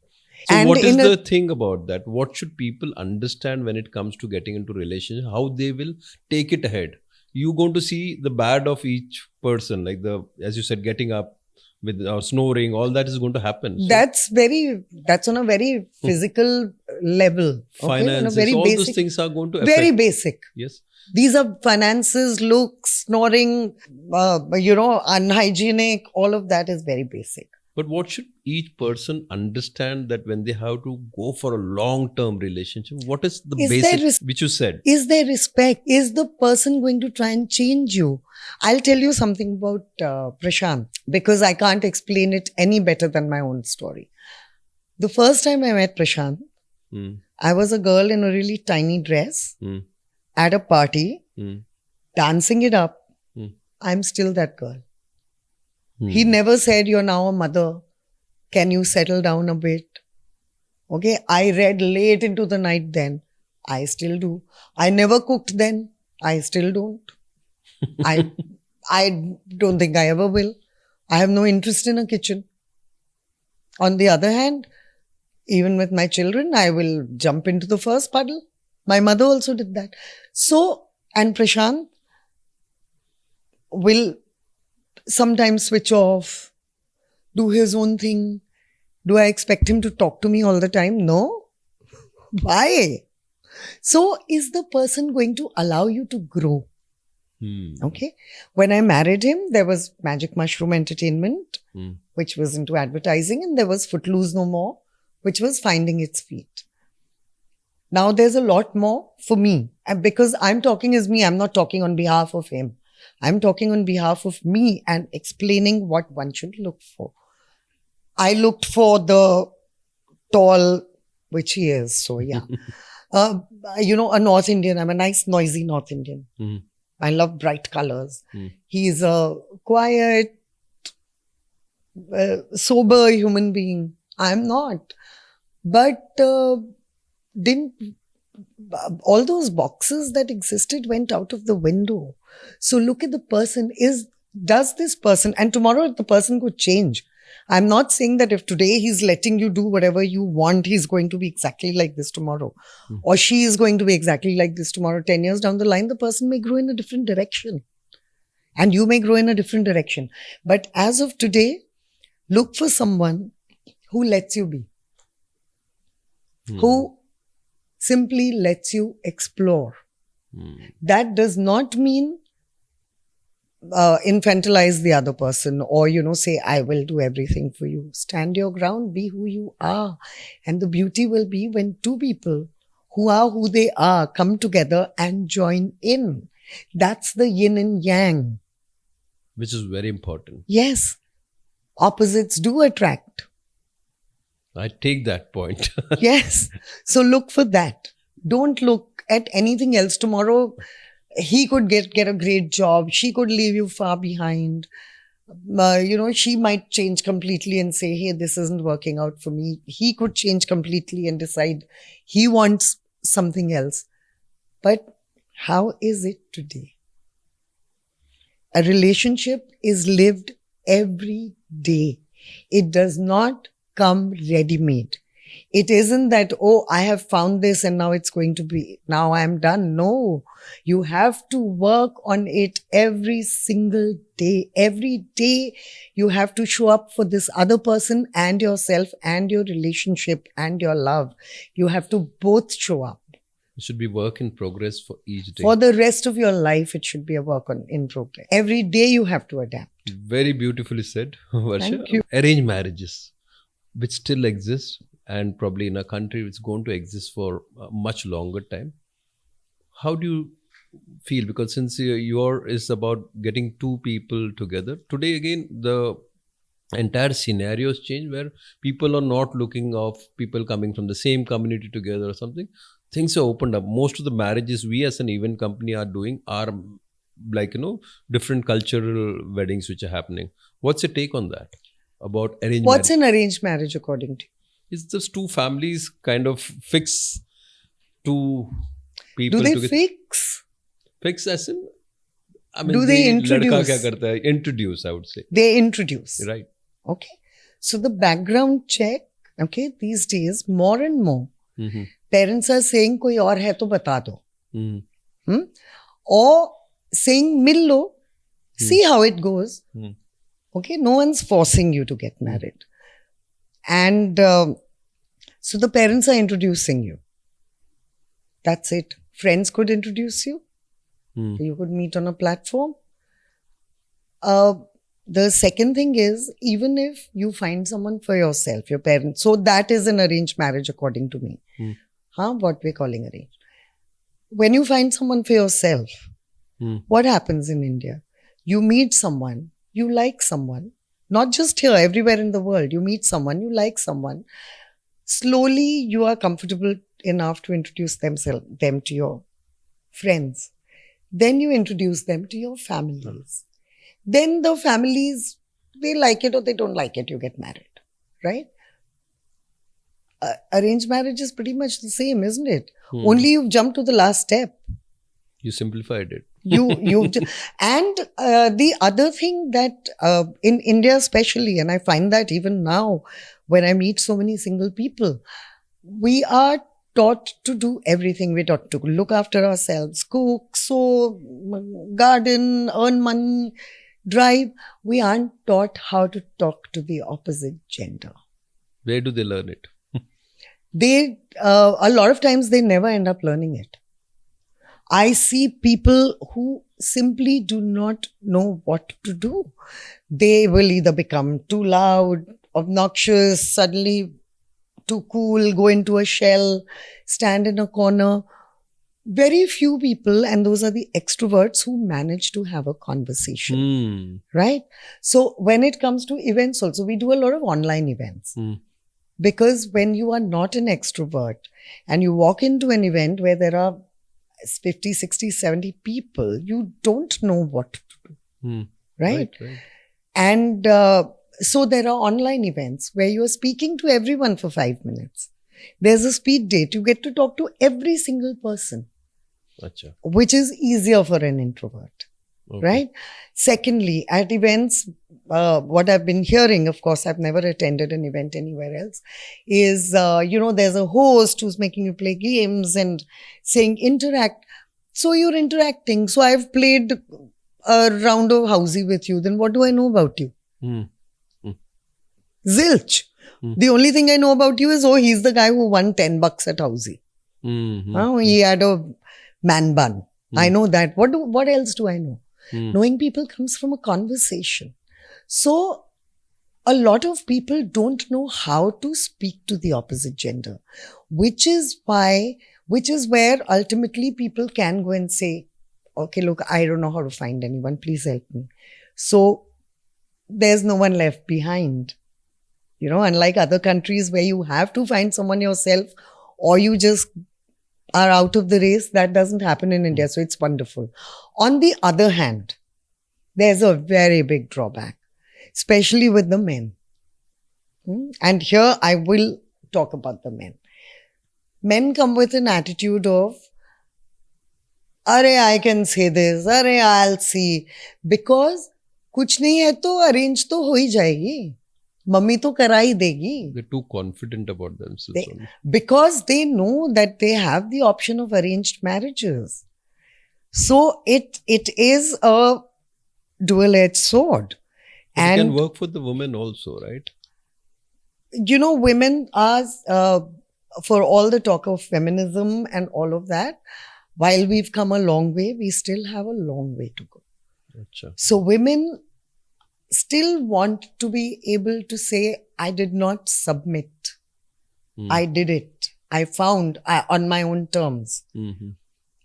So And what is in a- the thing about that? What should people understand when it comes to getting into relationship? How they will take it ahead? You're going to see the bad of each person, like as you said, getting up with snoring, all that is going to happen. So That's on a very physical level. Okay? On a finances, very all those basic, things are going to affect. very basic. Yes. These are finances, looks, snoring, unhygienic. All of that is very basic. But what should each person understand that when they have to go for a long-term relationship, what is the Is there basic which you said? Is there respect? Is the person going to try and change you? I'll tell you something about Prashant because I can't explain it any better than my own story. The first time I met Prashant, Hmm. I was a girl in a really tiny dress Hmm. at a party, Hmm. dancing it up. Hmm. I'm still that girl. He never said, you're now a mother. Can you settle down a bit? Okay, I read late into the night then. I still do. I never cooked then. I still don't. I don't think I ever will. I have no interest in a kitchen. On the other hand, even with my children, I will jump into the first puddle. My mother also did that. So, and Prashant will sometimes switch off, do his own thing. Do I expect him to talk to me all the time? No. Why? So, is the person going to allow you to grow? Hmm. Okay. When I married him, there was Magic Mushroom Entertainment, which was into advertising, and there was Footloose No More, which was finding its feet. Now there's a lot more for me. And because I'm talking as me, I'm not talking on behalf of him. I'm talking on behalf of me and explaining what one should look for. I looked for the tall, which he is. So yeah. A North Indian. I'm a nice, noisy North Indian. I love bright colors. He's a quiet, sober human being. I'm not. But didn't all those boxes that existed went out of the window. So look at the person. Does this person, and tomorrow the person could change. I'm not saying that if today he's letting you do whatever you want, he's going to be exactly like this tomorrow. Or she is going to be exactly like this tomorrow. 10 years down the line, the person may grow in a different direction. And you may grow in a different direction. But as of today, look for someone who lets you be. Who simply lets you explore. That does not mean infantilize the other person or, say, I will do everything for you. Stand your ground, be who you are. And the beauty will be when two people who are who they are come together and join in. That's the yin and yang. Which is very important. Yes. Opposites do attract. I take that point. Yes. So look for that. Don't look at anything else. Tomorrow, he could get a great job. She could leave you far behind. She might change completely and say, hey, this isn't working out for me. He could change completely and decide he wants something else. But how is it today? A relationship is lived every day. It does not come ready-made. It isn't that, oh, I have found this and now it's going to be, now I'm done. No, you have to work on it every single day. Every day you have to show up for this other person and yourself and your relationship and your love. You have to both show up. It should be work in progress for each day. For the rest of your life, it should be a work in progress. Every day you have to adapt. Very beautifully said, Varsha. Thank you. Arranged marriages, which still exist and probably in a country it's going to exist for a much longer time. How do you feel? Because since your is about getting two people together, today again the entire scenarios change where people are not looking of people coming from the same community together or something. Things are opened up. Most of the marriages we as an event company are doing are like, different cultural weddings which are happening. What's your take on that? About arranged What's marriage? an arranged marriage according to you? It's just two families kind of fix two people Do they together. fix? Fix as in? I mean, Do they introduce? ladka kya karta hai? Introduce, I would say. They introduce. Right. Okay. So the background check, okay, these days, more and more, Mm-hmm. parents are saying, koi aur hai to bata do. Mm-hmm. Or saying, mil lo, see how it goes. Mm. Okay, no one's forcing you to get married. And so the parents are introducing you. That's it. Friends could introduce you. Mm. You could meet on a platform. The second thing is, even if you find someone for yourself, your parents, so that is an arranged marriage according to me. What we're calling arranged. When you find someone for yourself, what happens in India? You meet someone, you like someone, not just here, everywhere in the world. You meet someone, you like someone. Slowly, you are comfortable enough to introduce them to your friends. Then you introduce them to your families. Then the families, they like it or they don't like it, you get married, right? Arranged marriage is pretty much the same, isn't it? Only you've jumped to the last step. You simplified it. And the other thing that in India especially, and I find that even now when I meet so many single people, we are taught to do everything. We're taught to look after ourselves, cook, sew, garden, earn money, drive. We aren't taught how to talk to the opposite gender. Where do they learn it? They, a lot of times they never end up learning it. I see people who simply do not know what to do. They will either become too loud, obnoxious, suddenly too cool, go into a shell, stand in a corner. Very few people, and those are the extroverts, who manage to have a conversation, right? So when it comes to events also, we do a lot of online events. Because when you are not an extrovert and you walk into an event where there are 50, 60, 70 people, you don't know what to do, right? And so there are online events where you are speaking to everyone for 5 minutes. There's a speed date. You get to talk to every single person, which is easier for an introvert, right? Secondly, at events, what I've been hearing, of course, I've never attended an event anywhere else, is, there's a host who's making you play games and saying interact. So you're interacting. So I've played a round of housey with you. Then what do I know about you? Zilch. The only thing I know about you is, he's the guy who won $10 at housey. He had a man bun. I know that. What else do I know? Knowing people comes from a conversation. So a lot of people don't know how to speak to the opposite gender, which is where ultimately people can go and say, okay, look, I don't know how to find anyone. Please help me. So there's no one left behind. You know, unlike other countries where you have to find someone yourself or you just are out of the race, that doesn't happen in India. So it's wonderful. On the other hand, there's a very big drawback, especially with the men. And here I will talk about the men. Men come with an attitude of, I can say this, I'll see. Because कुछ नहीं है तो arrange तो हो ही जाएगी. Mummy तो करा ही देगी. They're too confident about themselves. Because they know that they have the option of arranged marriages. So it is a dual-edged sword. And it can work for the women also, right? You know, women are, for all the talk of feminism and all of that, while we've come a long way, we still have a long way to go. Achha. So women still want to be able to say, I did not submit. I did it. I found on my own terms.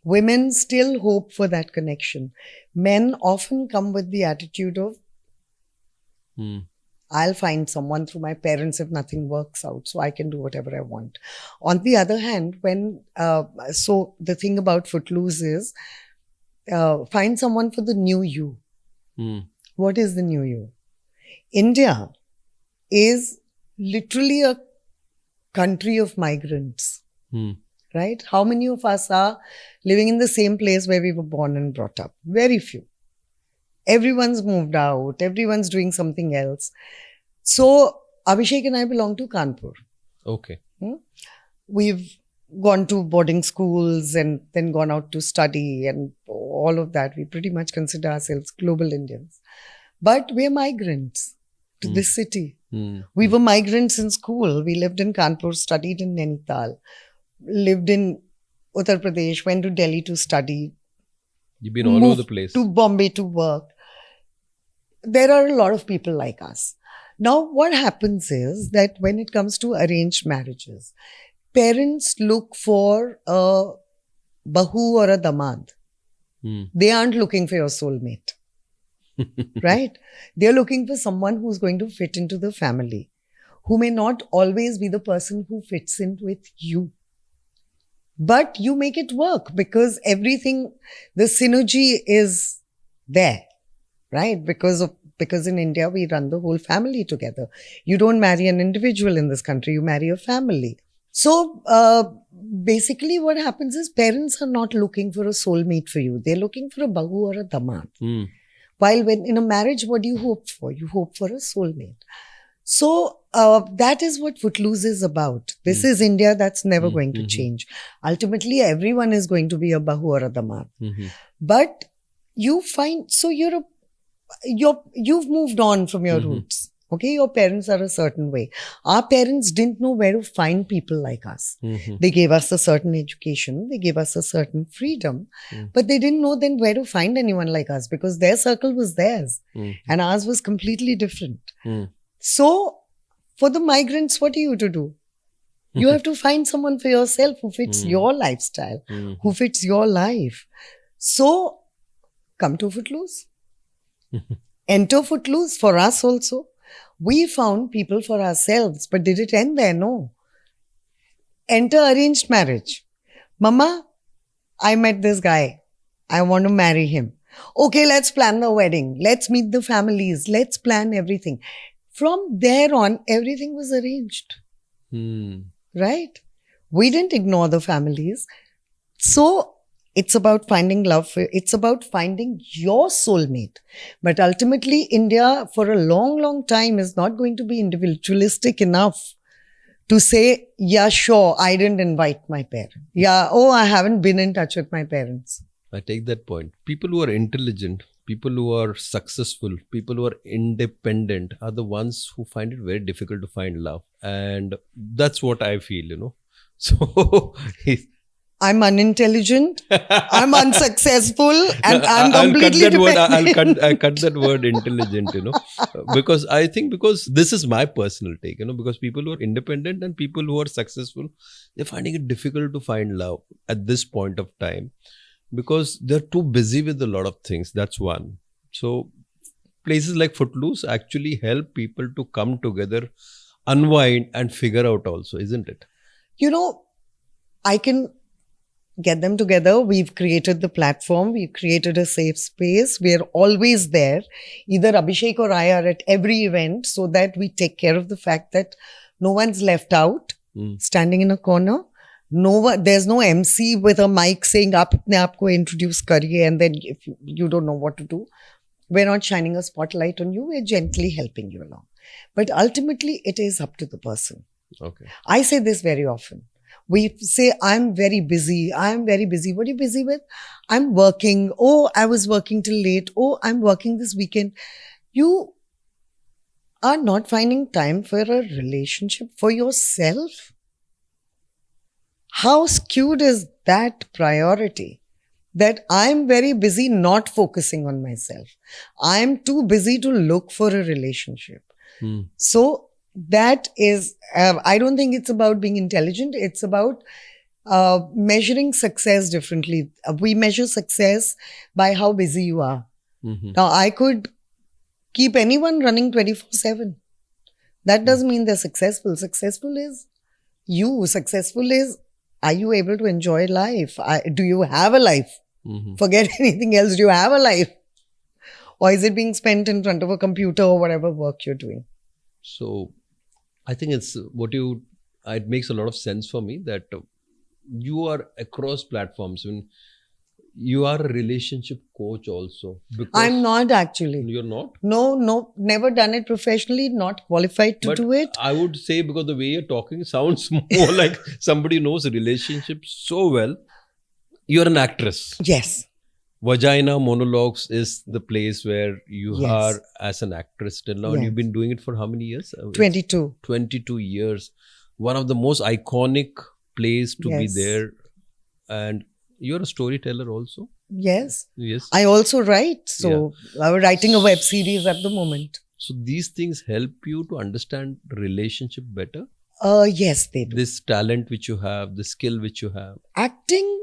Women still hope for that connection. Men often come with the attitude of, I'll find someone through my parents if nothing works out, so I can do whatever I want. On the other hand, so the thing about Footloose is, find someone for the new you. What is the new you? India is literally a country of migrants, right? How many of us are living in the same place where we were born and brought up? Very few. Everyone's moved out. Everyone's doing something else. So, Abhishek and I belong to Kanpur. Okay. We've gone to boarding schools and then gone out to study and all of that. We pretty much consider ourselves global Indians. But we're migrants to this city. We were migrants in school. We lived in Kanpur, studied in Nainital, lived in Uttar Pradesh, went to Delhi to study. You've been all over the place. To Bombay to work. There are a lot of people like us. Now, what happens is that when it comes to arranged marriages, parents look for a bahu or a damad. They aren't looking for your soulmate. Right? They're looking for someone who's going to fit into the family, who may not always be the person who fits in with you. But you make it work because everything, the synergy is there, right? Because in India, we run the whole family together. You don't marry an individual in this country, you marry a family. So basically what happens is parents are not looking for a soulmate for you. They're looking for a bahu or a damad. While when in a marriage, what do you hope for? You hope for a soulmate. So that is what Footloose is about. This is India. That's never going to change. Ultimately, everyone is going to be a bahu or a damad. But you find, so you've moved on from your roots. Okay, your parents are a certain way. Our parents didn't know where to find people like us. They gave us a certain education. They gave us a certain freedom. But they didn't know then where to find anyone like us because their circle was theirs. And ours was completely different. So, for the migrants, what are you to do? You have to find someone for yourself who fits your lifestyle, who fits your life. So, come to Footloose. Enter Footloose for us also. We found people for ourselves, but did it end there? No. Enter arranged marriage. Mama, I met this guy. I want to marry him. Okay, let's plan the wedding. Let's meet the families. Let's plan everything. From there on, everything was arranged. Right? We didn't ignore the families. So, it's about finding love. It's about finding your soulmate. But ultimately, India, for a long, long time, is not going to be individualistic enough to say, yeah, sure, I didn't invite my parents. Yeah, I haven't been in touch with my parents. I take that point. People who are intelligent, people who are successful, people who are independent are the ones who find it very difficult to find love. And that's what I feel, So I'm unintelligent, I'm unsuccessful, and I'm I'll cut completely that word. dependent. I cut that word intelligent. Because I think because this is my personal take. Because people who are independent and people who are successful, they're finding it difficult to find love at this point of time because they're too busy with a lot of things. That's one. So places like Footloose actually help people to come together, unwind, and figure out also, isn't it? I can get them together. We've created the platform. We've created a safe space. We're always there. Either Abhishek or I are at every event so that we take care of the fact that no one's left out, standing in a corner. There's no MC with a mic saying, "Aap apne aap ko introduce kariye," and then if you don't know what to do. We're not shining a spotlight on you. We're gently helping you along. But ultimately, it is up to the person. Okay. I say this very often. We say, I'm very busy. I'm very busy. What are you busy with? I'm working. Oh, I was working till late. Oh, I'm working this weekend. You are not finding time for a relationship for yourself. How skewed is that priority? That I'm very busy not focusing on myself. I'm too busy to look for a relationship. So that is, I don't think it's about being intelligent. It's about measuring success differently. We measure success by how busy you are. Now, I could keep anyone running 24/7. That doesn't mean they're successful. Successful is you. Successful is, are you able to enjoy life? Do you have a life? Forget anything else. Do you have a life? Or is it being spent in front of a computer or whatever work you're doing? So, I think it makes a lot of sense for me that you are across platforms. You are a relationship coach also. I'm not actually. You're not? No, never done it professionally, not qualified to do it. I would say because the way you're talking sounds more like somebody who knows relationships so well. You're an actress. Yes. Vagina Monologues is the place where you are as an actress till now. And you've been doing it for how many years? 22. 22 years. One of the most iconic plays to be there. And you're a storyteller also? Yes. Yes. I also write. So I'm writing a web series at the moment. So these things help you to understand relationship better? Yes, they do. This talent which you have, the skill which you have. Acting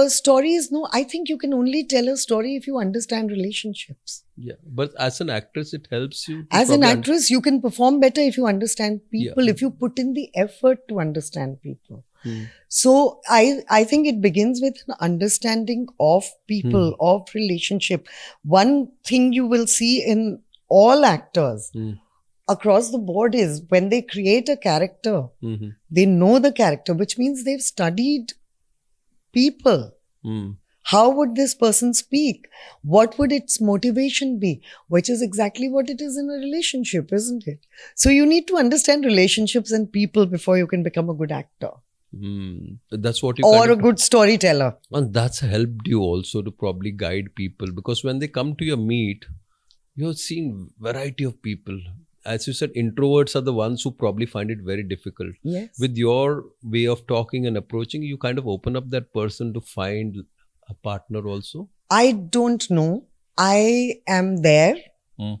stories, no, I think you can only tell a story if you understand relationships. Yeah, but as an actress, it helps you. As an actress, you can perform better if you understand people, Yeah. if you put in the effort to understand people. So I think it begins with an understanding of people, of relationship. One thing you will see in all actors across the board is when they create a character, they know the character, which means they've studied people. How would this person speak? What would its motivation be? Which is exactly what it is in a relationship, isn't it? So you need to understand relationships and people before you can become a good actor. That's what you or a good storyteller. And that's helped you also to probably guide people, because when they come to your meet, you're seeing variety of people. As you said, introverts are the ones who probably find it very difficult. Yes. With your way of talking and approaching, you kind of open up that person to find a partner also. I don't know. I am there.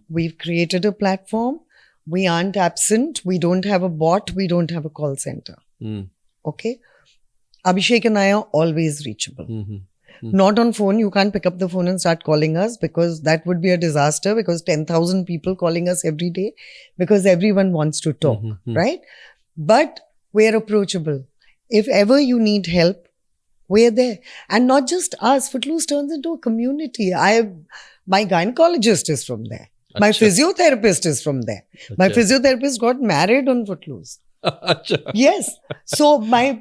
We've created a platform. We aren't absent. We don't have a bot. We don't have a call center. Okay. Abhishek and I are always reachable. Not on phone. You can't pick up the phone and start calling us, because that would be a disaster, because 10,000 people calling us every day, because everyone wants to talk, right? But we're approachable. If ever you need help, we're there. And not just us. Footloose turns into a community. My gynecologist is from there. My physiotherapist is from there. My physiotherapist got married on Footloose. Yes. So my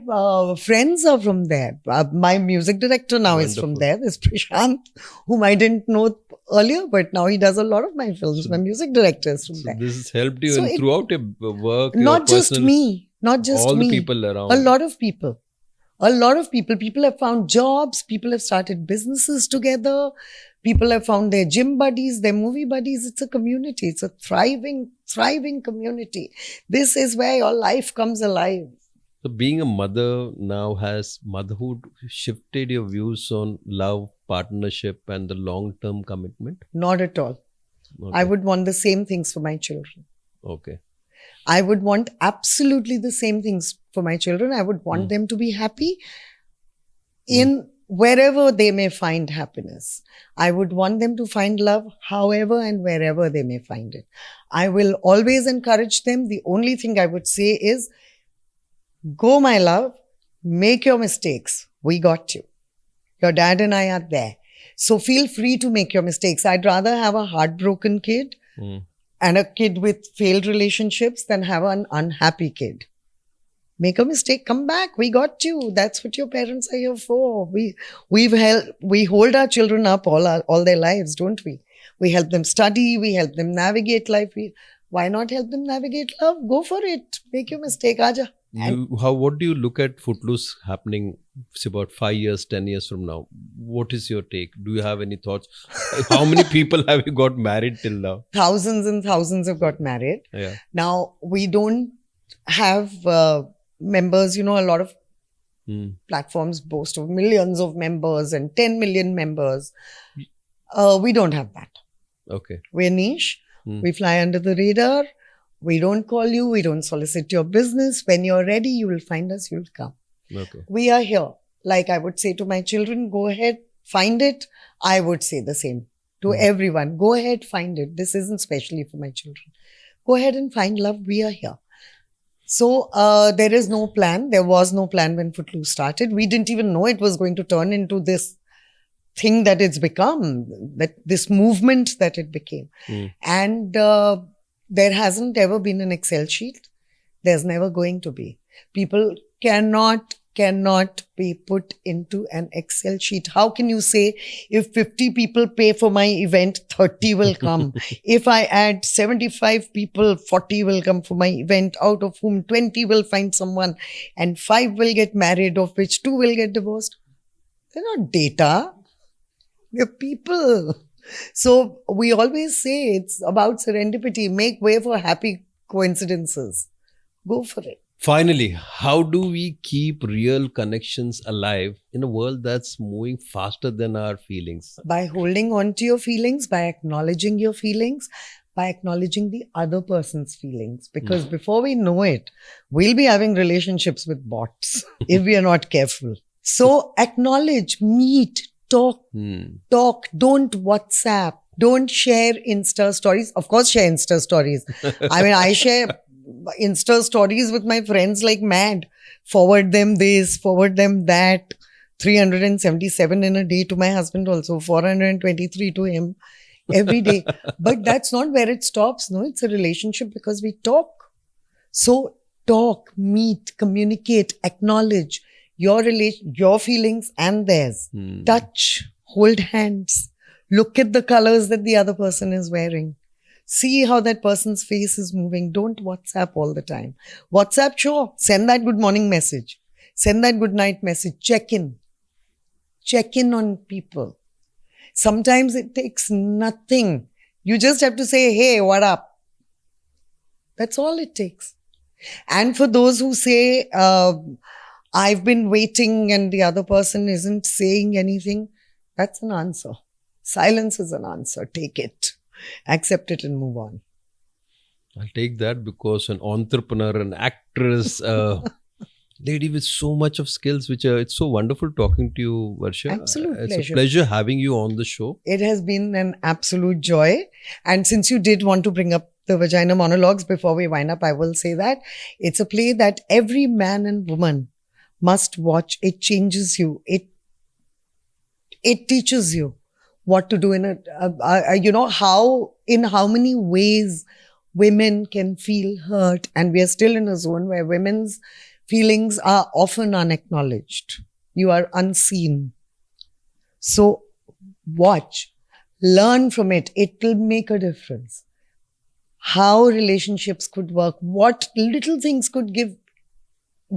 friends are from there. My music director now is from there. There's Prashant, whom I didn't know earlier, but now he does a lot of my films. My music director is from there. This has helped you throughout your work. Not just me. Not just all me. All the people around. A lot of people. A lot of people. People have found jobs. People have started businesses together. People have found their gym buddies, their movie buddies. It's a community. It's a thriving community. This is where your life comes alive. So being a mother now, has motherhood shifted your views on love, partnership, and the long-term commitment? Not at all. Okay. I would want the same things for my children. Okay. I would want absolutely the same things for my children. I would want them to be happy in wherever they may find happiness. I would want them to find love however and wherever they may find it. I will always encourage them. The only thing I would say is, go, my love, make your mistakes. We got you. Your dad and I are there. So feel free to make your mistakes. I'd rather have a heartbroken kid and a kid with failed relationships than have an unhappy kid. Make a mistake, come back. We got you. That's what your parents are here for. We hold our children up all their lives, don't we? We help them study. We help them navigate life. Why not help them navigate love? Go for it. Make your mistake. Aja. What do you look at Footloose happening, say, about 5 years, 10 years from now? What is your take? Do you have any thoughts? How many people have you got married till now? Thousands and thousands have got married. Yeah. Now, we don't have members. You know, a lot of platforms boast of millions of members and 10 million members. We don't have that. Okay. We're niche. We fly under the radar. We don't call you. We don't solicit your business. When you're ready, you will find us. You'll come. Okay. We are here. Like I would say to my children, go ahead, find it. I would say the same to everyone. Go ahead, find it. This isn't specially for my children. Go ahead and find love. We are here. So there is no plan. There was no plan when Footloose started. We didn't even know it was going to turn into this thing that it's become, that this movement that it became. And there hasn't ever been an Excel sheet. There's never going to be. People cannot be put into an Excel sheet. How can you say, if 50 people pay for my event, 30 will come? If I add 75 people, 40 will come for my event, out of whom 20 will find someone and 5 will get married, of which 2 will get divorced? They're not data. They're people. So we always say it's about serendipity. Make way for happy coincidences. Go for it. Finally, how do we keep real connections alive in a world that's moving faster than our feelings? By holding on to your feelings, by acknowledging your feelings, by acknowledging the other person's feelings. Because before we know it, we'll be having relationships with bots if we are not careful. So acknowledge, meet, talk, don't WhatsApp, don't share Insta stories. Of course, share Insta stories. I mean, I share Insta stories with my friends like mad. Forward them this, forward them that. 377 in a day to my husband also, 423 to him every day. But that's not where it stops. No, it's a relationship because we talk. So talk, meet, communicate, acknowledge your feelings and theirs. Touch, hold hands, look at the colors that the other person is wearing. See how that person's face is moving. Don't WhatsApp all the time. WhatsApp, sure. Send that good morning message. Send that good night message. Check in. Check in on people. Sometimes it takes nothing. You just have to say, hey, what up? That's all it takes. And for those who say, I've been waiting and the other person isn't saying anything, that's an answer. Silence is an answer. Take it. Accept it and move on. I'll take that, because an entrepreneur, an actress, lady with so much of skills, which it's so wonderful talking to you, Varsha. Absolute It's pleasure. a pleasure having you on the show. It has been an absolute joy. And since you did want to bring up the Vagina Monologues before we wind up, I will say that it's a play that every man and woman must watch. It changes you. It teaches you what to do in how many ways women can feel hurt. And we are still in a zone where women's feelings are often unacknowledged. You are unseen. So watch, learn from it. It will make a difference. How relationships could work, what little things could give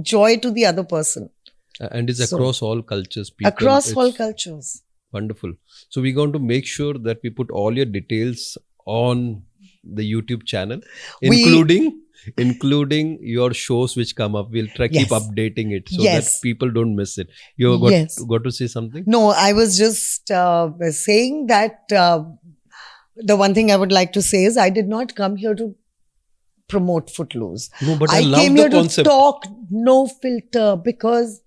joy to the other person. And it's across all cultures. People, across all cultures. Wonderful. So we're going to make sure that we put all your details on the YouTube channel, We- including your shows which come up. We'll try keep Yes. updating it so Yes. that people don't miss it. You got Yes. got to say something? No, I was just saying that the one thing I would like to say is I did not come here to promote Footloose. No, but I love came the here concept. to talk no filter because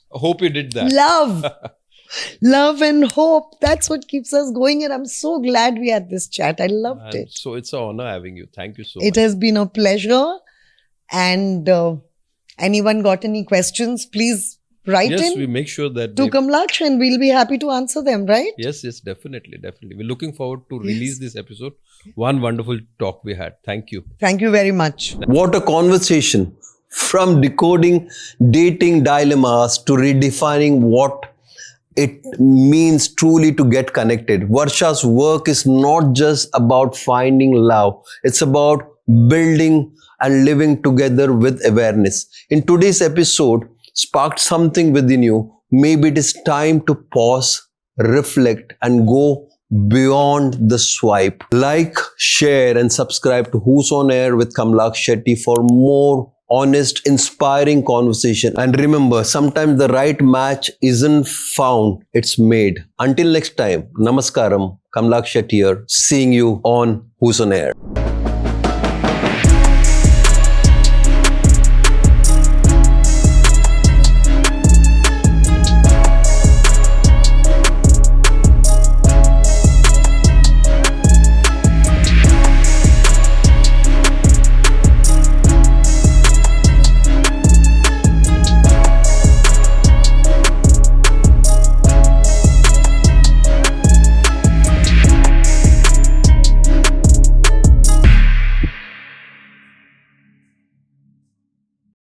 Hope you did that. love and hope. That's what keeps us going. And I'm so glad we had this chat. I loved And it. so it's an honor having you. Thank you so It much. has been a pleasure. And anyone got any questions, please write Yes, in we make sure that to they- Kamlaksh and we'll be happy to answer them, right? Yes, definitely. We're looking forward to release this episode. One wonderful talk we had. Thank you. Thank you very much. What a conversation. From decoding dating dilemmas to redefining what it means truly to get connected. Varsha's work is not just about finding love. It's about building and living together with awareness. In today's episode, sparked something within you. Maybe it is time to pause, reflect, and go beyond the swipe. Like, share, and subscribe to Who's on Air with Kamlaksh Shetty for more honest, inspiring conversation. And remember, sometimes the right match isn't found, it's made. Until next time, Namaskaram, Kamlaksh Shetty here, seeing you on Who's on Air.